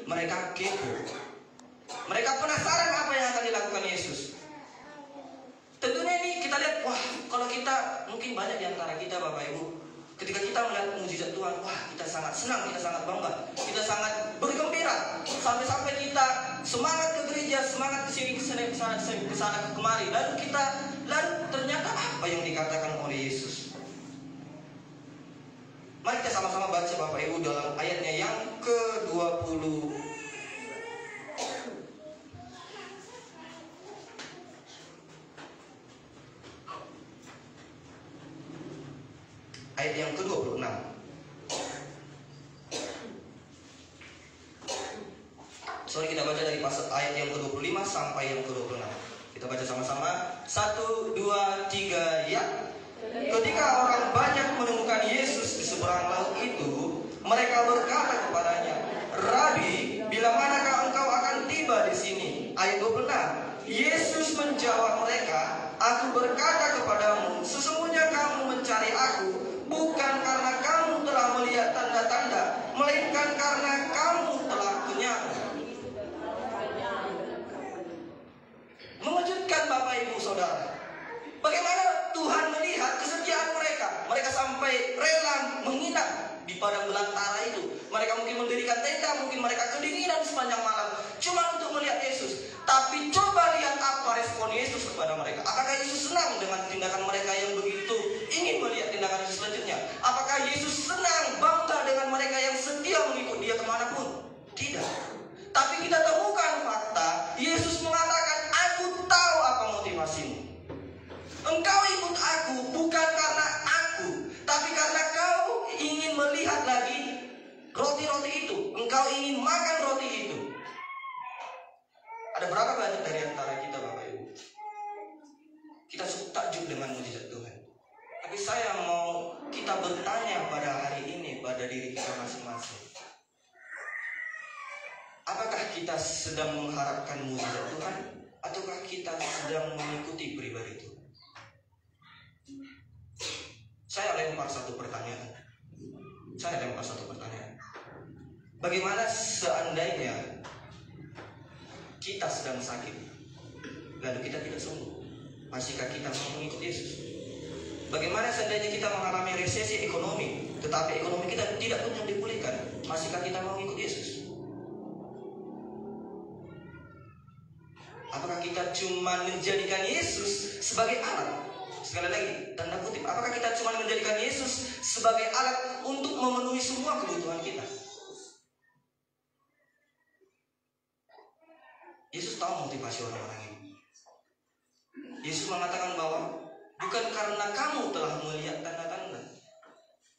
mereka kepo. Mereka penasaran apa yang akan dilakukan Yesus. Tentunya ini kita lihat, wah, kalau kita, mungkin banyak di antara kita Bapak Ibu, ketika kita melihat mujizat Tuhan, wah, kita sangat senang, kita sangat bangga, kita sangat bergembira, sampai-sampai kita semangat ke gereja, semangat ke sini, ke sana, ke kemari. Lalu ternyata apa yang dikatakan oleh Yesus? Mari kita sama-sama baca Bapak Ibu dalam ayatnya yang ke-20. Ayat yang ke-26. Sorry, kita baca dari ayat yang ke-25 sampai yang ke-26. Kita baca sama-sama. 1, 2, 3, ya. Ketika orang banyak menemukan Yesus di seberang laut itu, mereka berkata kepadanya, Rabi, bila manakah engkau akan tiba di sini? Ayat 26. Yesus menjawab mereka, Aku berkata kepadamu, sesungguhnya kamu mencari aku bukan karena kamu telah melihat tanda-tanda, melainkan karena kamu telah kenyang. Mengejutkan Bapak Ibu Saudara. Bagaimana Tuhan melihat kesetiaan mereka. Mereka sampai rela menginap di padang belantara itu. Mereka mungkin mendirikan tenda, mungkin mereka kedinginan sepanjang malam, cuma untuk melihat Yesus. Tapi coba lihat apa respon Yesus kepada mereka. Apakah Yesus senang dengan tindakan mereka yang begitu ingin melihat tindakan Yesus selanjutnya? Apakah Yesus senang, bangga dengan mereka yang setia mengikut Dia kemanapun? Tidak. Tapi kita temukan fakta, Yesus mengatakan, Aku tahu apa motivasimu. Engkau ikut aku bukan karena aku, tapi karena kau ingin melihat lagi roti-roti itu. Engkau ingin makan roti itu. Ada berapa banyak dari antara kita Bapak Ibu? Kita cukup takjub dengan mujizat Tuhan. Tapi saya mau kita bertanya pada hari ini pada diri kita masing-masing. Apakah kita sedang mengharapkan mujizat Tuhan? Ataukah kita sedang mengikuti pribadi itu? Saya lempar satu pertanyaan. Bagaimana seandainya kita sedang sakit, lalu kita tidak sembuh? Masihkah kita mau mengikut Yesus? Bagaimana seandainya kita mengalami resesi ekonomi, tetapi ekonomi kita tidak kunjung dipulihkan? Masihkah kita mau mengikut Yesus? Apakah kita cuma menjadikan Yesus sebagai alat? Sekali lagi, tanda kutip, apakah kita cuma menjadikan Yesus sebagai alat untuk memenuhi semua kebutuhan kita? Yesus tahu motivasi orang-orang ini. Yesus mengatakan bahwa bukan karena kamu telah melihat tanda-tanda,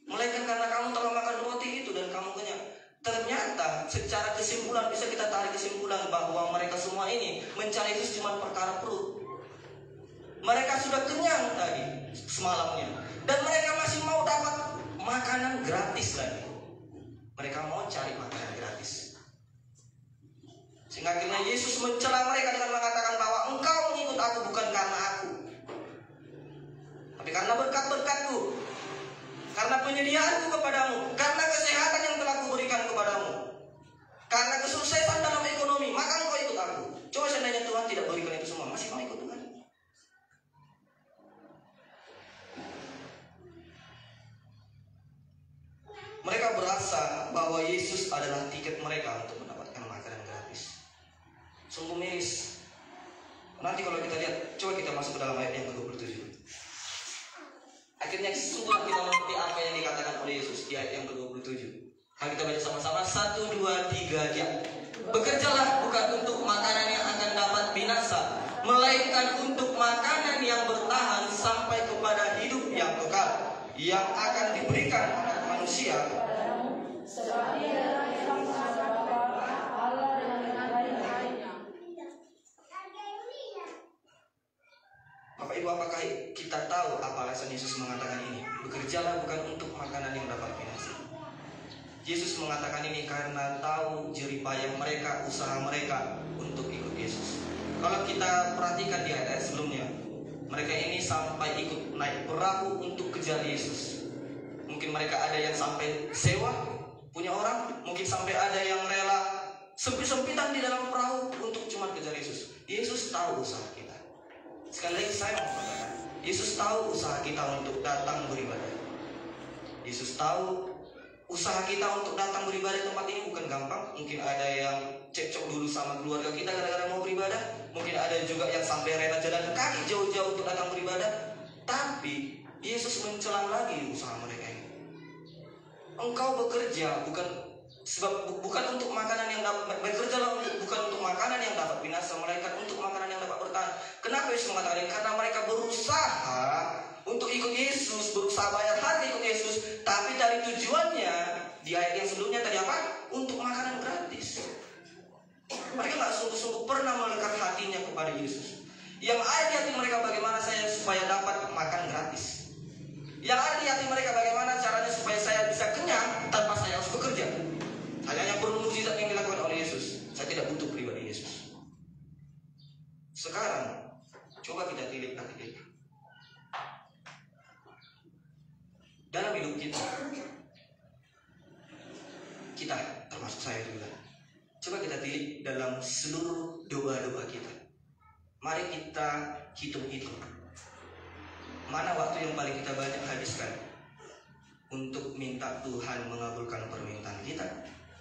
melainkan karena kamu telah makan roti itu dan kamu kenyang. Ternyata secara kesimpulan bisa kita tarik kesimpulan bahwa mereka semua ini mencari Yesus cuma perkara perut. Mereka sudah kenyang tadi semalamnya, dan mereka masih mau dapat makanan gratis lagi. Mereka mau cari makanan gratis. Sehingga akhirnya Yesus mencela mereka dengan mengatakan bahwa engkau mengikut aku bukan karena aku, tapi karena berkat-berkatku, karena penyediaanku kepadamu, karena kesehatan yang telah kuberikan kepadamu, karena kesuksesan dalam ekonomi, maka engkau ikut aku. Coba seandainya Tuhan tidak berikan itu semua, masih mau ikut Tuhan? Mereka berasa bahwa Yesus adalah tiket mereka untuk mendapatkan makanan gratis. Sungguh miris. Nanti kalau kita lihat, coba kita masuk ke dalam ayat yang ke-27. Akhirnya sungguh kita mengerti apa yang dikatakan oleh Yesus di ayat yang ke-27. Mari kita baca sama-sama. 1, 2, 3, ya. Bekerjalah bukan untuk makanan yang akan dapat binasa, melainkan untuk makanan yang bertahan sampai kepada hidup yang kekal, yang akan diberikan anak manusia. Bapak Ibu, apakah kita tahu apa alasan Yesus mengatakan ini? Bekerjalah bukan untuk makanan yang dapat binasa. Yesus mengatakan ini karena tahu jerih payah mereka, usaha mereka untuk ikut Yesus. Kalau kita perhatikan di ayat sebelumnya, mereka ini sampai ikut naik perahu untuk kejar Yesus. Mungkin mereka ada yang sampai sewa punya orang, mungkin sampai ada yang rela Yesus tahu usaha kita. Sekali lagi saya mau katakan, Yesus tahu usaha kita untuk datang beribadah. Yesus tahu usaha kita untuk datang beribadah di tempat ini bukan gampang. Mungkin ada yang cekcok dulu sama keluarga kita gara-gara mau beribadah. Mungkin ada juga yang sampai rela jalan kaki jauh-jauh untuk datang beribadah. Tapi Yesus mencela lagi usaha mereka ini. Engkau bekerja bukan untuk makanan yang dapat bukan untuk makanan yang dapat binasa, melainkan untuk makanan yang dapat bertahan. Kenapa Yesus mengatakan ini? Karena mereka berusaha untuk ikut Yesus, berusaha bayar harga ikut Yesus, tapi dari tujuannya di ayat yang sebelumnya tadi apa? Untuk makanan gratis. Mereka nggak sungguh-sungguh pernah melekat hatinya kepada Yesus. Yang ada di hati mereka bagaimana saya supaya dapat makan gratis. Yang ada di hati mereka bagaimana caranya supaya saya bisa kenyang tanpa saya harus bekerja. Hanya perlu mukjizat yang dilakukan oleh Yesus. Saya tidak butuh pribadi Yesus. Sekarang coba kita tilik hati kita. Dalam hidup kita termasuk saya juga. Coba kita tilik dalam seluruh doa-doa kita. Mari kita hitung-hitung. Mana waktu yang paling kita banyak habiskan untuk minta Tuhan mengabulkan permintaan kita,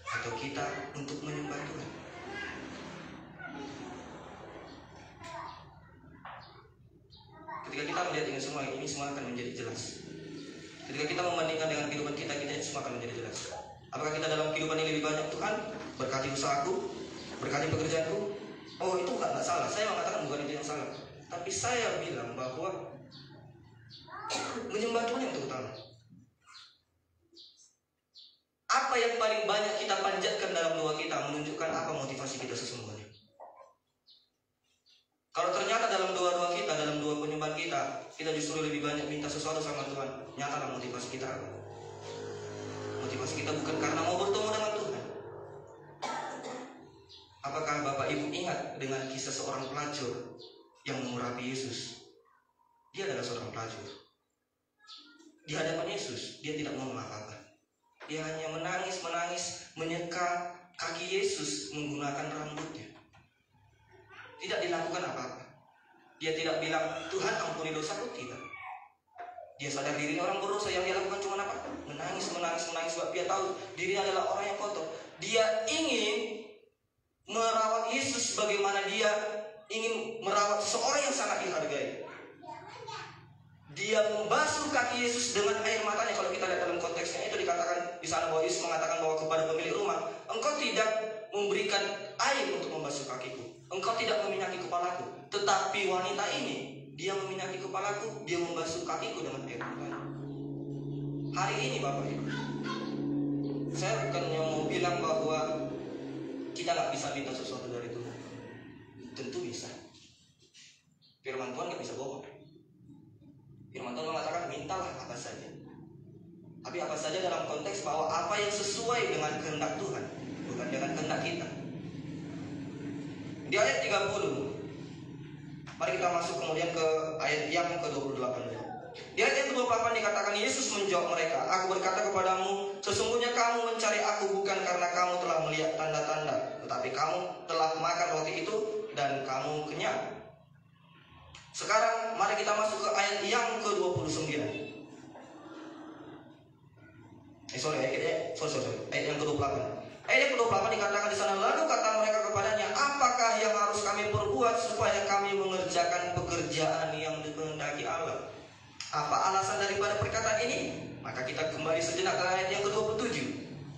atau kita untuk menyembah Tuhan? Ketika kita melihat ini semua akan menjadi jelas. Ketika kita membandingkan dengan kehidupan kita semua akan menjadi jelas. Apakah kita dalam kehidupan ini lebih banyak Tuhan berkati usahaku, berkati pekerjaanku? Oh, itu nggak salah. Saya mengatakan bukan itu yang salah. Tapi saya bilang bahwa menyembah Tuhan yang terutama. Apa yang paling banyak kita panjatkan dalam doa kita menunjukkan apa motivasi kita sesungguhnya. Kalau ternyata dalam doa-doa kita, dalam doa penyembahan kita justru lebih banyak minta sesuatu sama Tuhan, nyatalah motivasi kita apa? Motivasi kita bukan karena mau bertemu dengan Tuhan. Apakah Bapak Ibu ingat dengan kisah seorang pelacur yang mengurapi Yesus? Dia adalah seorang pelacur. Di hadapan Yesus, dia tidak ngomong apa-apa. Dia hanya menangis, menyeka kaki Yesus menggunakan rambutnya. Tidak dilakukan apa-apa. Dia tidak bilang, Tuhan ampuni dosaku, tidak. Dia sadar dirinya orang berdosa, yang dia lakukan cuma apa? Menangis, sebab dia tahu dirinya adalah orang yang kotor. Dia ingin merawat Yesus sebagaimana dia ingin merawat seseorang yang sangat dihargai. Dia membasuh kaki Yesus dengan air matanya. Kalau kita lihat dalam konteksnya itu dikatakan di sana bahwa Yesus mengatakan bahwa kepada pemilik rumah, engkau tidak memberikan air untuk membasuh kakiku, engkau tidak meminyaki kepalaku. Tetapi wanita ini, dia meminyaki kepalaku, dia membasuh kakiku dengan air matanya. Hari ini Bapak Ibu, saya bukannya mau bilang bahwa kita nggak bisa minta sesuatu dari Tuhan. Tentu bisa. Firman Tuhan nggak bisa bohong. Firman Tuhan mengatakan mintalah apa saja. Tapi apa saja dalam konteks bahwa apa yang sesuai dengan kehendak Tuhan, bukan dengan kehendak kita. Di ayat 30, mari kita masuk kemudian ke ayat yang ke-28. Di ayat yang ke-28 dikatakan Yesus menjawab mereka, aku berkata kepadamu, sesungguhnya kamu mencari aku bukan karena kamu telah melihat tanda-tanda, tetapi kamu telah makan roti itu dan kamu kenyang. Sekarang mari kita masuk ke ayat yang ke-29. Ayat yang ke-28. Ayat yang ke-28 dikatakan di sana, lalu kata mereka kepadanya, apakah yang harus kami perbuat supaya kami mengerjakan pekerjaan yang dikehendaki Allah? Apa alasan daripada perkataan ini? Maka kita kembali sejenak ke ayat yang ke-27.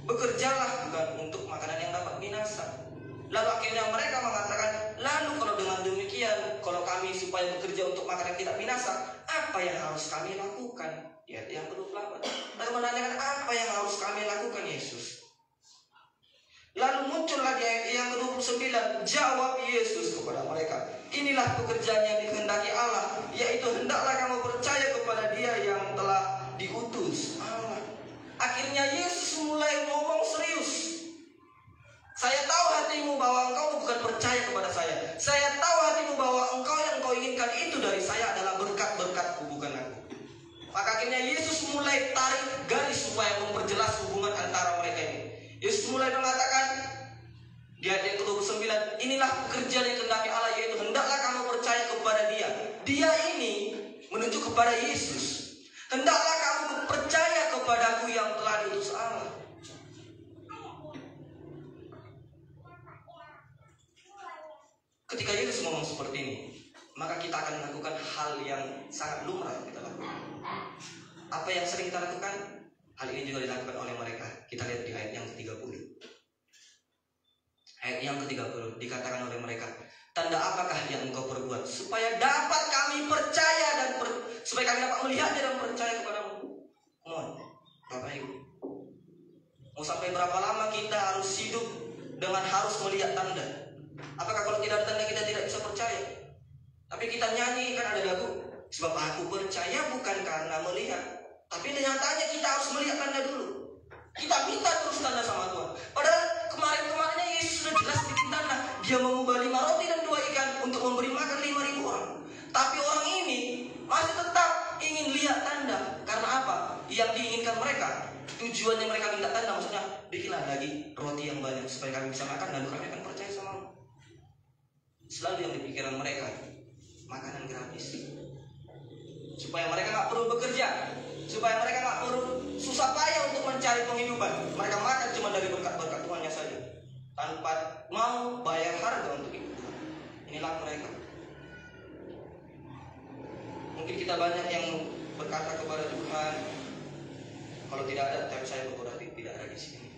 Bekerjalah bukan untuk makanan yang dapat binasa. Lalu akhirnya mereka mengatakan, lalu kalau dengan demikian, kalau kami supaya bekerja untuk makanan yang tidak binasa, apa yang harus kami lakukan? Ya, yang ke-28. Lalu menanyakan, apa yang harus kami lakukan, Yesus? Lalu muncul lagi ayat yang ke-29. Jawab Yesus kepada mereka, inilah pekerjaan yang dikehendaki Allah, yaitu hendaklah kamu percaya kepada Dia yang telah diutus Allah. Akhirnya Yesus mulai ngomong serius. Saya tahu hatimu bahwa engkau bukan percaya kepada saya. Saya tahu hatimu bahwa engkau yang kau inginkan itu dari saya adalah berkat-berkatku, bukan aku. Maka akhirnya Yesus mulai tarik garis supaya memperjelas hubungan antara mereka ini. Yesus mulai mengatakan di ayat yang ke-29, inilah pekerjaan yang dikehendaki Allah, yaitu kepada Yesus. Hendaklah kamu percaya kepadaku yang telah diutus Allah. Ketika Yesus ngomong seperti ini, maka kita akan melakukan hal yang sangat lumrah kita lakukan. Apa yang sering kita lakukan? Hal ini juga dilakukan oleh mereka. Kita lihat di ayat yang ke-30. Ayat yang ke-30 dikatakan oleh mereka, tanda apakah yang engkau perbuat supaya dapat kami percaya dan supaya kami dapat melihatnya dan percaya kepadamu? Mohon, Bapak Ibu, mau sampai berapa lama kita harus hidup dengan harus melihat tanda? Apakah kalau tidak ada tanda kita tidak bisa percaya? Tapi kita nyanyi, kan ada lagu, sebab aku percaya bukan karena melihat, tapi nyatanya kita harus melihat tanda dulu. Kita minta terus tanda sama Tuhan. Padahal kemarin-kemarinnya Yesus sudah jelas bikin tanda. Dia mengubah 5 roti dan 2 ikan untuk memberi makan 5.000 orang. Tapi orang ini masih tetap ingin lihat tanda. Karena apa? Yang diinginkan mereka, tujuannya mereka minta tanda, maksudnya bikinlah lagi roti yang banyak supaya kami bisa makan, lalu kami akan percaya samamu. Selalu yang di pikiran mereka makanan gratis, supaya mereka nggak perlu bekerja, supaya mereka nggak perlu susah payah untuk mencari penghidupan. Mereka makan cuma dari berkat-berkat Tuhannya saja, tanpa mau bayar harga untuk itu. Inilah mereka. Mungkin kita banyak yang berkata kepada Tuhan, kalau tidak ada, tapi saya berarti tidak ada di sini.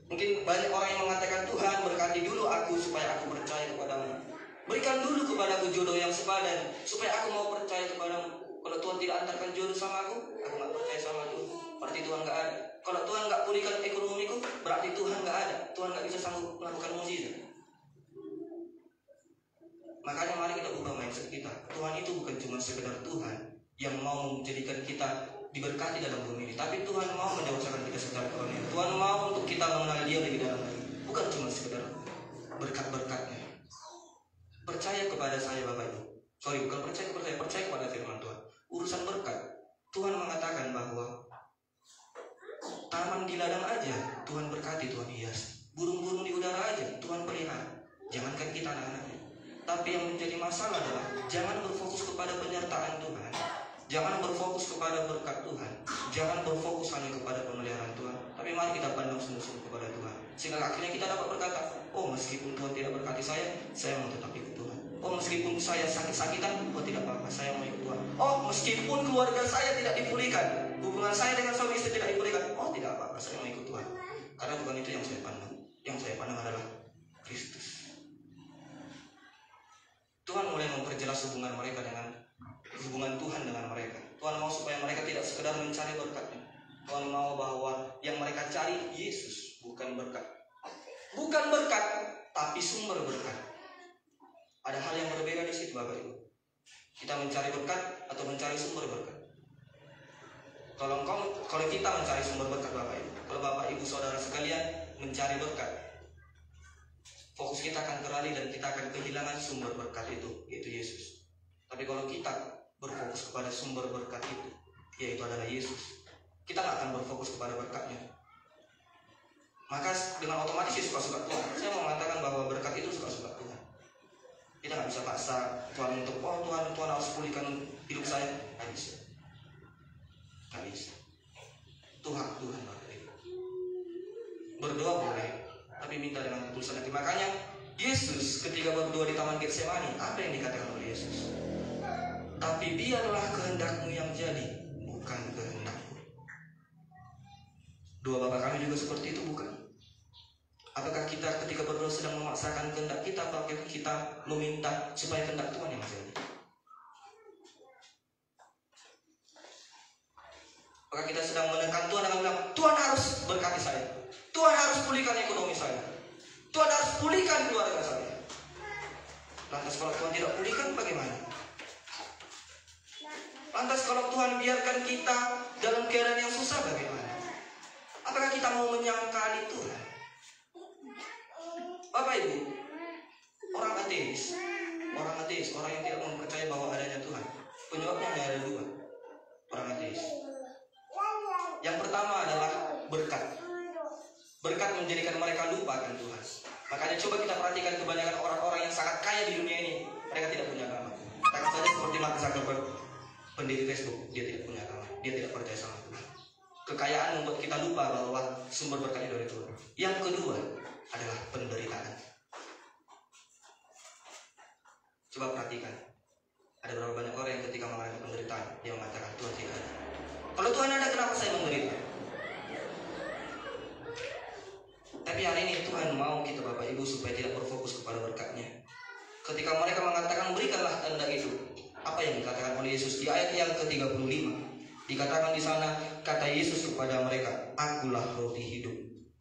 Mungkin banyak orang yang mengatakan, Tuhan berkati dulu aku supaya aku percaya kepadamu. Berikan dulu kepadaku jodoh yang sepadan supaya aku mau percaya kepadamu. Kalau Tuhan tidak antarkan jodoh sama aku nggak percaya sama Tuhan. Berarti Tuhan nggak ada. Kalau Tuhan nggak pulihkan ekonomiku, berarti Tuhan nggak ada. Tuhan nggak bisa sanggup melakukan mukjizat. Makanya mari kita ubah mindset kita. Tuhan itu bukan cuma sekedar Tuhan yang mau menjadikan kita diberkati dalam bumi ini, tapi Tuhan mau mendewasakan kita secara karunia. Tuhan mau untuk kita mengenal Dia lebih dalam lagi. Bukan cuma sekedar berkat-berkatnya. Percaya kepada saya Bapak Ibu. Bukan percaya kepada saya, percaya kepada firman Tuhan. Urusan berkat, Tuhan mengatakan bahwa taman di ladang aja Tuhan berkati, Tuhan hias. Burung-burung di udara aja Tuhan pelihara. Jangankan kita anak-anaknya. Tapi yang menjadi masalah adalah jangan berfokus kepada penyertaan Tuhan, jangan berfokus kepada berkat Tuhan, jangan berfokus hanya kepada pemeliharaan Tuhan. Tapi mari kita pandang sungguh-sungguh kepada Tuhan, sehingga akhirnya kita dapat berkata, oh meskipun Tuhan tidak berkati saya mau tetap ikut Tuhan. Oh meskipun saya sakit-sakitan, oh tidak apa-apa, saya mau ikut Tuhan. Oh meskipun keluarga saya tidak dipulihkan, hubungan saya dengan suami istri tidak dipulihkan, oh tidak apa-apa, saya mau ikut Tuhan. Karena bukan itu yang saya pandang. Yang saya pandang adalah Kristus. Tuhan mulai memperjelas hubungan mereka dengan hubungan Tuhan dengan mereka. Tuhan mau supaya mereka tidak sekedar mencari berkatnya. Tuhan mau bahwa yang mereka cari Yesus, bukan berkat. Bukan berkat, tapi sumber berkat. Ada hal yang berbeda di situ Bapak Ibu. Kita mencari berkat atau mencari sumber berkat. Kalau kita mencari sumber berkat Bapak Ibu, kalau Bapak Ibu saudara sekalian mencari berkat, fokus kita akan teralih dan kita akan kehilangan sumber berkat itu, yaitu Yesus. Tapi kalau kita berfokus kepada sumber berkat itu, yaitu adalah Yesus, kita nggak akan berfokus kepada berkatnya. Maka dengan otomatis suka-suka Tuhan. Saya mau mengatakan bahwa berkat itu suka-suka Tuhan. Kita nggak bisa paksa Tuhan untuk, oh Tuhan harus pulihkan hidup saya. Nggak bisa. Nggak bisa. Tuhan Bapak Ibu. Berdoa boleh, tapi minta dengan ketulusan hati. Makanya Yesus ketika berdoa di Taman Getsemani, apa yang dikatakan oleh Yesus? Tapi biarlah kehendakmu yang jadi, bukan kehendakku. Doa Bapa kami juga seperti itu, bukan? Apakah kita ketika berdoa sedang memaksakan kehendak kita, atau kita meminta supaya kehendak Tuhan yang jadi? Apakah kita sedang menekan Tuhan dengan bilang, Tuhan harus berkati saya, Tuhan harus pulihkan ekonomi saya, Tuhan harus pulihkan keluarga saya. Lantas kalau Tuhan tidak pulihkan bagaimana? Lantas kalau Tuhan biarkan kita dalam keadaan yang susah bagaimana? Apakah kita mau menyangkali Tuhan? Bapak Ibu, orang ateis, orang yang tidak mempercayai bahwa adanya Tuhan, penyebabnya hanya ada dua. Orang ateis. Yang pertama adalah berkat. Berkat menjadikan mereka lupa akan Tuhan. Makanya coba kita perhatikan kebanyakan orang-orang yang sangat kaya di dunia ini, mereka tidak punya agama. Katakan saja seperti Mark Zuckerberg. pendiri Facebook, dia tidak punya agama, dia tidak percaya sama Tuhan. Kekayaan membuat kita lupa bahwa sumber berkatnya dari Tuhan. Yang kedua adalah penderitaan. Coba perhatikan, ada berapa banyak orang yang ketika mengalami penderitaan dia mengatakan Tuhan tidak ada. Kalau Tuhan ada, kenapa saya menderita? Tapi hari ini Tuhan mau kita Bapak Ibu supaya tidak berfokus kepada berkatnya. Ketika mereka mengatakan berikanlah tanda itu, apa yang dikatakan oleh Yesus di ayat yang ke-35? Dikatakan di sana, kata Yesus kepada mereka, akulah roti hidup.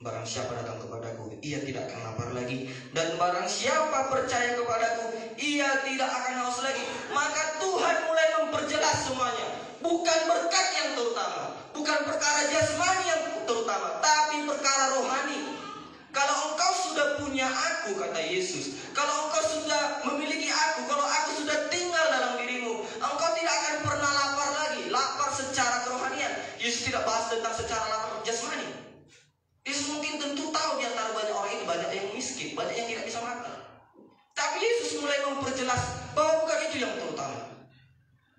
Barang siapa datang kepadaku, ia tidak akan lapar lagi. Dan barang siapa percaya kepadaku, ia tidak akan haus lagi. Maka Tuhan mulai memperjelas semuanya. Bukan berkat yang terutama, bukan perkara jasmani yang terutama, tapi perkara rohani. Kalau engkau sudah punya aku, kata Yesus, kalau engkau sudah memiliki aku, kalau aku sudah tinggal dalam dirimu, engkau tidak akan pernah lapar lagi. Lapar secara kerohanian. Yesus tidak bahas tentang secara lapar jasmani. Yesus mungkin tentu tahu di antara banyak orang itu banyak yang miskin, banyak yang tidak bisa makan. Tapi Yesus mulai memperjelas bahwa bukan itu yang terutama.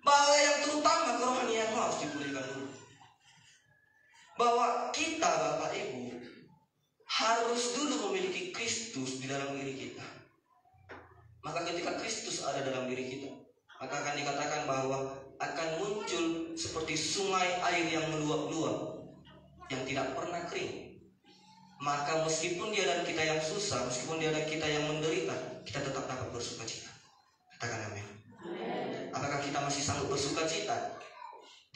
Bahwa yang terutama kerohanian harus dipulihkan dulu. Bahwa kita Bapak Ibu harus dulu memiliki Kristus di dalam diri kita. Maka ketika Kristus ada dalam diri kita, maka akan dikatakan bahwa akan muncul seperti sungai air yang meluap-luap, yang tidak pernah kering. Maka meskipun dia dan kita yang susah, meskipun dia dan kita yang menderita, kita tetap dapat bersuka cita. Katakan amin. Apakah kita masih sanggup bersuka cita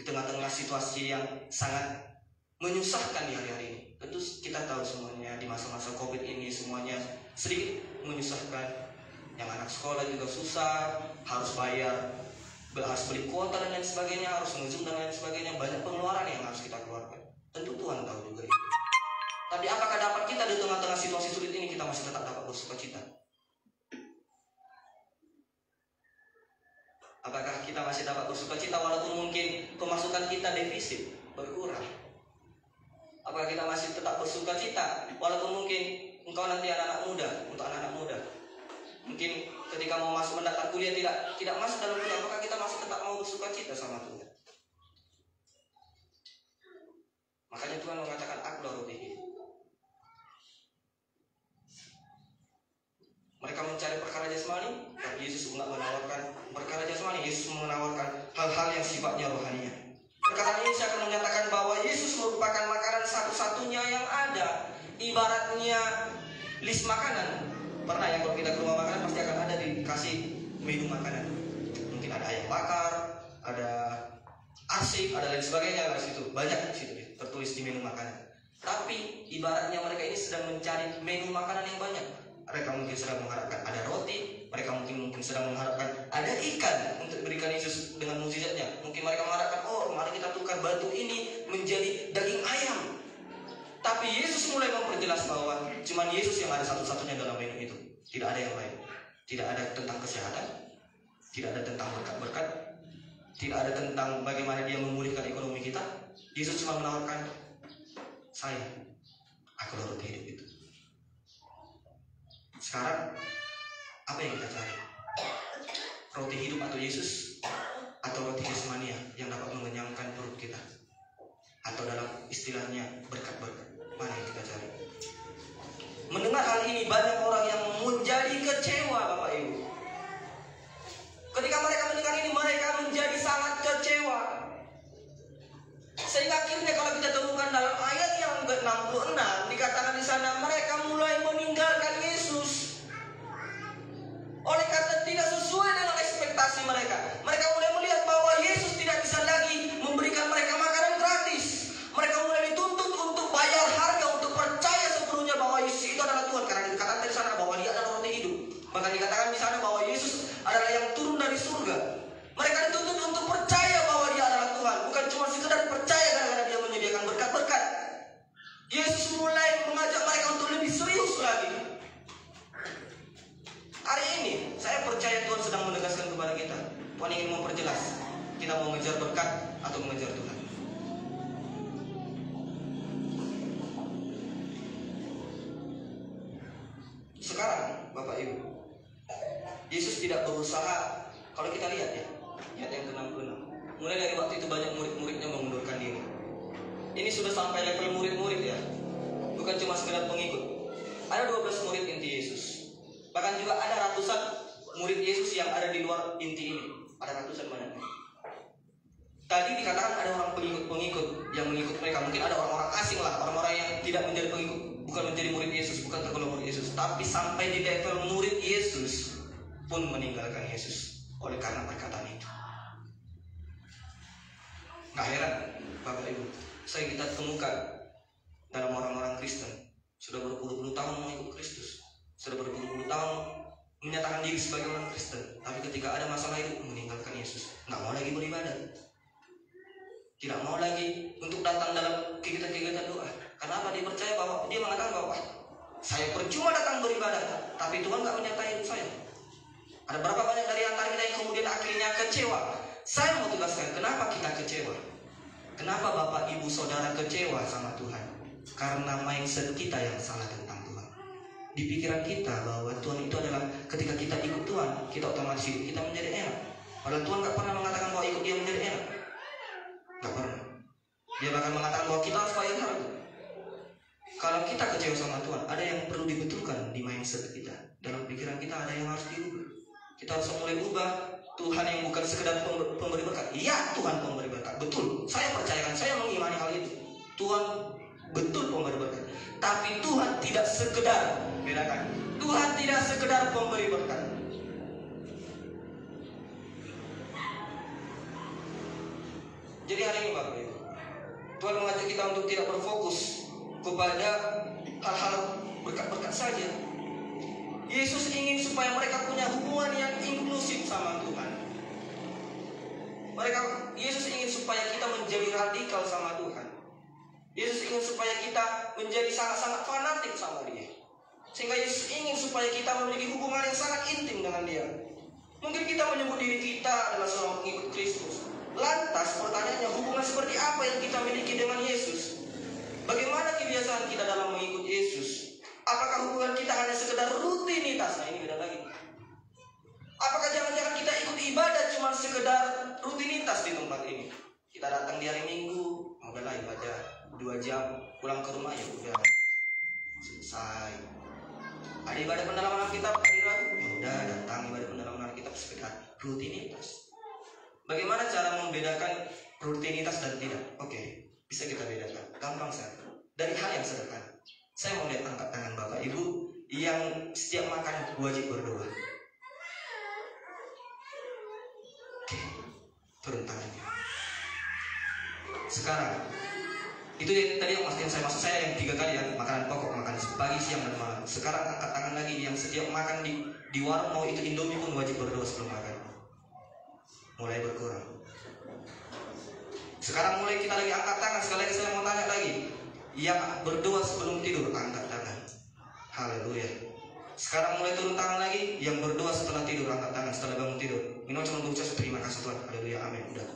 di tengah-tengah situasi yang sangat menyusahkan di hari-hari ini? Tentu kita tahu semuanya di masa-masa COVID ini semuanya sedikit menyusahkan. Yang anak sekolah juga susah, harus bayar, harus beli kuota dan lain sebagainya, harus nge-zoom dan lain sebagainya. Banyak pengeluaran yang harus kita keluarkan. Tentu Tuhan tahu juga itu. Tapi apakah dapat kita di tengah-tengah situasi sulit ini kita masih tetap dapat bersuka cita? Apakah kita masih dapat bersuka cita walaupun mungkin pemasukan kita defisit, berkurang? Apakah kita masih tetap bersuka cita walaupun mungkin engkau nanti anak-anak muda, untuk anak-anak muda mungkin ketika mau masuk mendaftar kuliah tidak masuk dalam kuliah, apakah kita masih tetap mau bersuka cita sama Tuhan? Makanya Tuhan mengatakan akulah roti hidup. Mereka mencari perkara jasmani, tapi Yesus enggak menawarkan perkara jasmani. Yesus menawarkan hal-hal yang sifatnya rohania. Perkataan ini saya akan menyatakan bahwa Yesus merupakan makanan satu-satunya yang ada. Ibaratnya list makanan. Pernah ya kalau kita ke rumah makanan pasti akan ada dikasih menu makanan. Mungkin ada ayam bakar, ada arsik, ada lain sebagainya di situ. Banyak di situ tertulis di menu makanan. Tapi ibaratnya mereka ini sedang mencari menu makanan yang banyak. Mereka mungkin sedang mengharapkan ada roti, mereka mungkin sedang mengharapkan ada ikan untuk diberikan Yesus dengan mukjizatnya. Mungkin mereka mengharapkan, oh mari kita tukar batu ini menjadi daging ayam. Tapi Yesus mulai memperjelas bahwa cuma Yesus yang ada satu-satunya dalam menu itu. Tidak ada yang lain. Tidak ada tentang kesehatan, tidak ada tentang berkat-berkat, tidak ada tentang bagaimana dia memulihkan ekonomi kita. Yesus cuma menawarkan, saya, akulah roti hidup itu. Sekarang apa yang kita cari? Roti hidup atau Yesus, atau roti jasmania yang dapat mengenyangkan perut kita, atau dalam istilahnya berkat-berkat? Mana yang kita cari? Mendengar hal ini banyak orang yang menjadi kecewa Bapak Ibu. Ketika mereka mendengar ini mereka menjadi sangat kecewa. Sehingga akhirnya kalau kita temukan dalam ayat yang ke-66 dikatakan di sana mereka mulai meninggalkan Yesus. Oleh karena tidak sesuai dengan ekspektasi mereka. Mereka mulai melihat bahwa Yesus tidak bisa lagi memberikan mereka makanan gratis. Mereka mulai dituntut untuk bayar harga, untuk percaya sepenuhnya bahwa Yesus itu adalah Tuhan. Karena dikatakan di sana bahwa Dia adalah roti hidup. Bahkan dikatakan di sana bahwa Yesus adalah yang turun dari surga. Mereka dituntut untuk percaya bahwa Dia adalah Tuhan, bukan cuma sekedar percaya karena Dia menyediakan berkat-berkat. Yesus mulai mengajak mereka untuk lebih serius lagi. Hari ini saya percaya Tuhan sedang menegaskan kepada kita. Tuhan ingin memperjelas kita mau mengejar berkat atau mengejar Tuhan. Sekarang Bapak Ibu, Yesus tidak berusaha. Kalau kita lihat ya, ayat yang ke-66, Mulai dari waktu itu banyak murid-muridnya mengundurkan diri. Ini sudah sampai level murid-murid ya, bukan cuma sekedar pengikut. Ada 12 murid inti Yesus. Bahkan juga ada ratusan murid Yesus yang ada di luar inti ini. Ada ratusan banyaknya. Tadi dikatakan ada orang pengikut yang mengikut mereka. Mungkin ada orang-orang asing lah, orang-orang yang tidak menjadi pengikut, bukan menjadi murid Yesus, bukan tergolong murid Yesus. Tapi sampai di level murid Yesus pun meninggalkan Yesus oleh karena perkataan itu. Gak heran Bapak Ibu, saya kita temukan dalam orang-orang Kristen sudah berpuluh-puluh tahun mengikut Kristus, sudah berpuluh-puluh tahun menyatakan diri sebagai orang Kristen, tapi ketika ada masalah itu meninggalkan Yesus, nggak mau lagi beribadah, tidak mau lagi untuk datang dalam kegiatan-kegiatan doa. Kenapa? Dia percaya bahwa dia mengatakan bahwa saya percuma datang beribadah, tapi Tuhan nggak menyertai hidup saya. Ada berapa banyak dari antara kita yang kemudian akhirnya kecewa. Saya mau tugaskan, kenapa kita kecewa? Kenapa Bapak Ibu Saudara kecewa sama Tuhan? Karena mindset kita yang salah tentang Tuhan. Di pikiran kita bahwa Tuhan itu adalah ketika kita ikut Tuhan, kita otomatis hidup kita menjadi enak. Padahal Tuhan gak pernah mengatakan bahwa ikut dia menjadi enak. Gak pernah. Dia bahkan mengatakan bahwa kita harus bayar harga. Kalau kita kecewa sama Tuhan, ada yang perlu dibetulkan di mindset kita. Dalam pikiran kita ada yang harus diubah. Kita harus mulai ubah. Tuhan yang bukan sekedar pemberi berkat. Iya, Tuhan pemberi berkat, betul. Saya percayakan, saya mengimani hal itu. Tuhan betul pemberi berkat. Tapi Tuhan tidak sekedar, bedakan. Tuhan tidak sekedar pemberi berkat. Jadi hari ini Bapak Ibu, Tuhan mengajak kita untuk tidak berfokus kepada hal-hal berkat-berkat saja. Yesus ingin supaya mereka punya hubungan yang inklusif sama Tuhan. Yesus ingin supaya kita menjadi radikal sama Tuhan. Yesus ingin supaya kita menjadi sangat-sangat fanatik sama Dia. Sehingga Yesus ingin supaya kita memiliki hubungan yang sangat intim dengan Dia. Mungkin kita menyebut diri kita adalah seorang pengikut Kristus. Lantas pertanyaannya, hubungan seperti apa yang kita miliki dengan Yesus? Bagaimana kebiasaan kita dalam mengikut Yesus? Apakah hubungan kita hanya sekedar rutinitas? Nah ini beda lagi. Apakah jangan-jangan kita ikut ibadah cuma sekedar rutinitas di tempat ini? Kita datang di hari Minggu, udahlah ibadah 2 jam, pulang ke rumah ya udah selesai. Ada ibadah pendalaman Alkitab hari Rabu, ya udah datang ibadah pendalaman Alkitab sekedar rutinitas. Bagaimana cara membedakan rutinitas dan tidak? Oke, bisa kita bedakan. Gampang saja. Dari hal yang sederhana. Saya mau lihat angkat tangan Bapak Ibu yang setiap makan wajib berdoa. Oke, turun tangannya. Sekarang, itu tadi yang saya maksud saya yang 3 kali ya, makanan pokok, makan pagi, siang, dan malam. Sekarang angkat tangan lagi yang setiap makan di warung, mau itu Indomie pun wajib berdoa sebelum makan. Mulai berkurang. Sekarang mulai kita lagi angkat tangan. Sekali lagi saya mau tanya lagi, yang berdoa sebelum tidur angkat tangan. Haleluya. Sekarang mulai turun tangan lagi, yang berdoa setelah tidur angkat tangan, setelah bangun tidur. Minum cuma berucap terima kasih Tuhan. Haleluya, amin. Udah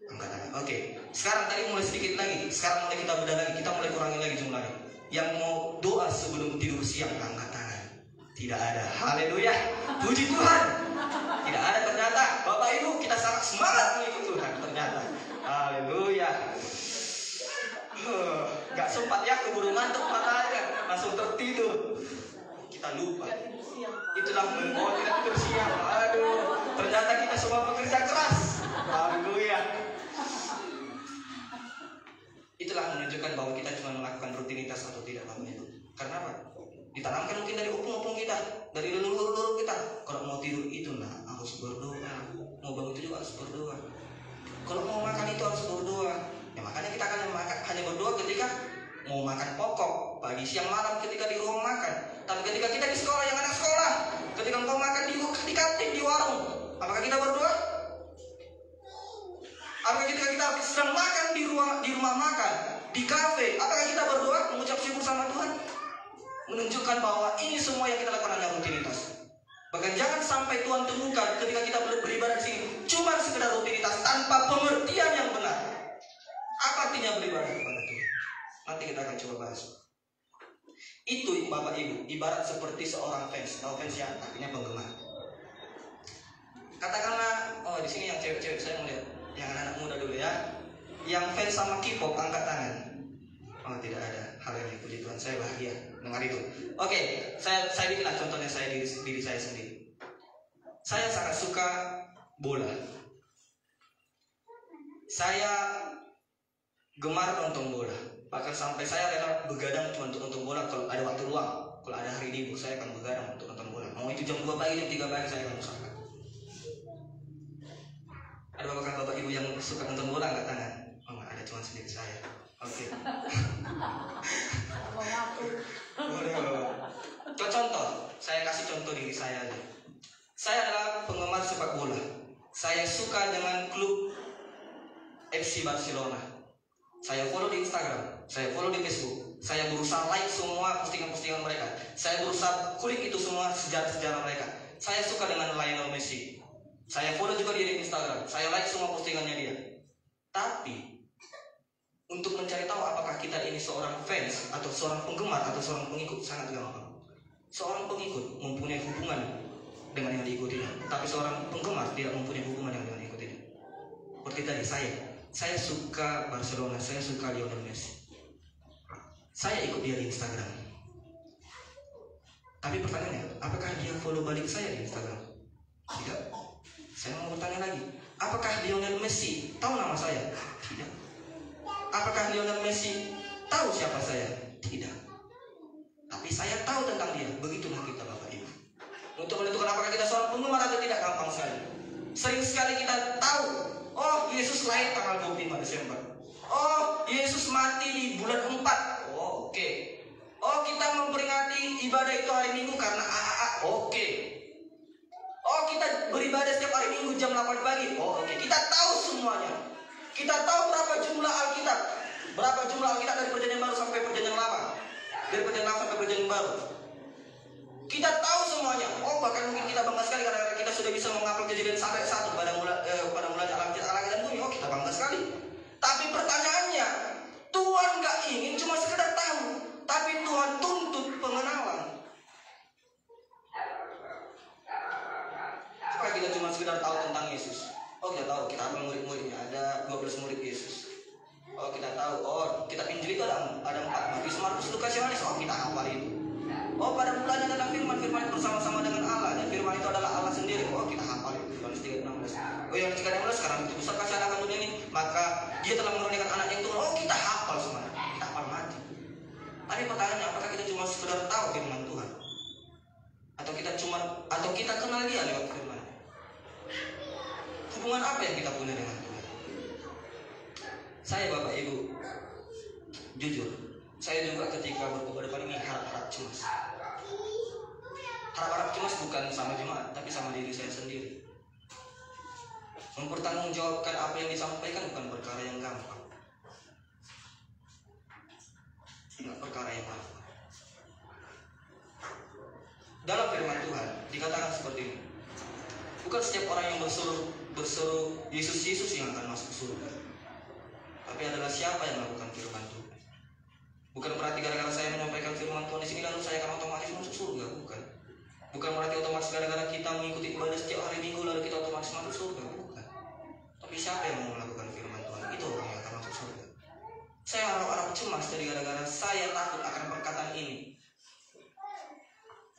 angkat tangan. Oke. Sekarang tadi mulai sedikit lagi. Sekarang mulai kita beda lagi. Kita mulai kurangi lagi jumlahnya. Yang mau doa sebelum tidur siang angkat tangan. Tidak ada. Haleluya. Puji Tuhan. Tidak ada ternyata. Bapak Ibu, kita sangat semangat mengikut Tuhan ternyata. Haleluya. Gak sempat ya, keburu ngantuk matanya, langsung tertidur. Kita lupa. Itulah tidak tidur siang. Aduh, ternyata kita semua bekerja keras. Haleluya. Itulah menunjukkan bahwa kita cuma melakukan rutinitas atau tidak, Bapak Ibu. Karena apa? Ditanamkan mungkin dari opung-opung kita, dari leluhur-leluhur kita. Kalau mau tidur itu harus berdoa, mau bangun itu juga harus berdoa. Kalau mau makan itu harus berdoa. Ya makanya kita akan hanya berdoa ketika mau makan pokok, pagi, siang, malam, ketika di ruang makan. Tapi ketika kita di sekolah, yang anak sekolah, ketika engkau makan di kantin, di warung, apakah kita berdoa? Apakah ketika kita sedang makan di rumah makan, di kafe, apakah kita berdoa, mengucap syukur sama Tuhan? Menunjukkan bahwa ini semua yang kita lakukan hanya rutinitas. Bahkan jangan sampai Tuhan temukan ketika kita beribadah di sini cuma sekedar rutinitas tanpa pengertian yang benar. Apa artinya beribadah kepada Tuhan? Nanti kita akan coba bahas. Itu Bapak Ibu, ibarat seperti seorang fans. Tahu fans ya, artinya penggemar. Katakanlah, oh di sini yang cewek-cewek saya melihat. Yang anak muda dulu ya. Yang fans sama K-pop angkat tangan. Oh, tidak ada. Haleluya, puji Tuhan, saya bahagia dengar itu. Oke, saya bikinlah contohnya saya diri saya sendiri. Saya sangat suka bola. Saya gemar nonton bola. Bahkan sampai saya rela begadang cuma untuk nonton bola kalau ada waktu luang. Kalau ada hari libur saya akan begadang untuk nonton bola. Mau itu jam 2 pagi, jam 3 pagi saya akan usahakan. Ada bapak ibu yang suka nonton bola angkat tangan? Oh, ada cuma sendiri saya. Oke. Contoh, saya kasih contoh diri saya aja. Saya adalah penggemar sepak bola. Saya suka dengan klub FC Barcelona. Saya follow di Instagram, saya follow di Facebook. Saya berusaha like semua postingan-postingan mereka. Saya berusaha kulik itu semua sejarah-sejarah mereka. Saya suka dengan Lionel Messi. Saya follow juga dia di Instagram. Saya like semua postingannya dia. Tapi untuk mencari tahu apakah kita ini seorang fans atau seorang penggemar atau seorang pengikut sangat gampang. Seorang pengikut mempunyai hubungan dengan yang diikutinya, tapi seorang penggemar tidak mempunyai hubungan dengan yang diikutinya. Seperti tadi saya suka Barcelona, saya suka Lionel Messi. Saya ikut dia di Instagram. Tapi pertanyaannya, apakah dia follow balik saya di Instagram? Tidak. Saya mau bertanya lagi, apakah Lionel Messi tahu nama saya? Tidak. Apakah Lionel Messi tahu siapa saya? Tidak. Tapi saya tahu tentang dia. Begitulah kita Bapak Ibu. Untuk menentukan apakah kita seorang penggemar atau tidak gampang sekali. Sering sekali kita tahu, oh Yesus lahir tanggal 25 Desember. Oh Yesus mati di bulan 4. Oh oke. Oh kita memperingati ibadah itu hari Minggu karena oke. Oh kita beribadah setiap hari Minggu jam 8 pagi. Oh oke. Kita tahu semuanya. Kita tahu berapa jumlah Alkitab. Berapa jumlah Alkitab dari Perjanjian Baru sampai Perjanjian Lama. Dari Perjanjian Lama sampai Perjanjian Baru. Kita tahu semuanya. Oh bahkan mungkin kita bangga sekali karena kita sudah bisa menghafal Kejadian sampai 1 pada mulanya alam dan bumi. Oh kita bangga sekali. Tapi pertanyaannya, Tuhan gak ingin cuma sekedar tahu, tapi Tuhan tuntut pengenalan. Apakah kita cuma sekedar tahu tentang Yesus? Oh kita tahu, kita hafal murid-muridnya, ada 12 murid Yesus. Oh kita tahu, oh kitab Injil itu ada 4, Matius, Markus, Lukas, Yohanes. Oh kita hafal itu. Oh pada mulanya tentang firman itu bersama-sama dengan Allah, dan firman itu adalah Allah sendiri. Oh kita hafal itu, Yohanes 3:16. Oh Yohanes 3:16, sekarang itu besar kasih anak kamu ini, maka dia telah menurunkan anak yang Tuhan. Oh kita hafal semua, kita hafal mati. Tapi pertanyaannya, apakah kita cuma sekedar tahu firman Tuhan? Atau kita kenal dia lewat firman? Hubungan apa yang kita punya dengan Tuhan? Saya Bapak Ibu, jujur, saya juga ketika berkhotbah depan ini harap-harap cemas. Harap-harap cemas bukan sama jemaat, tapi sama diri saya sendiri. Mempertanggungjawabkan apa yang disampaikan bukan perkara yang gampang. Tidak perkara yang gampang. Dalam firman Tuhan dikatakan seperti ini. Bukan setiap orang yang berseru Yesus yang akan masuk surga, tapi adalah siapa yang melakukan firman Tuhan. Bukan berarti gara-gara saya menyampaikan firman Tuhan di sini lalu saya akan otomatis masuk surga, bukan. Bukan berarti otomatis gara-gara kita mengikuti ibadah setiap hari Minggu lalu kita otomatis masuk surga, bukan. Tapi siapa yang mau melakukan firman Tuhan, itu orang yang akan masuk surga. Saya harap-harap cemas dari gara-gara saya takut akan perkataan ini.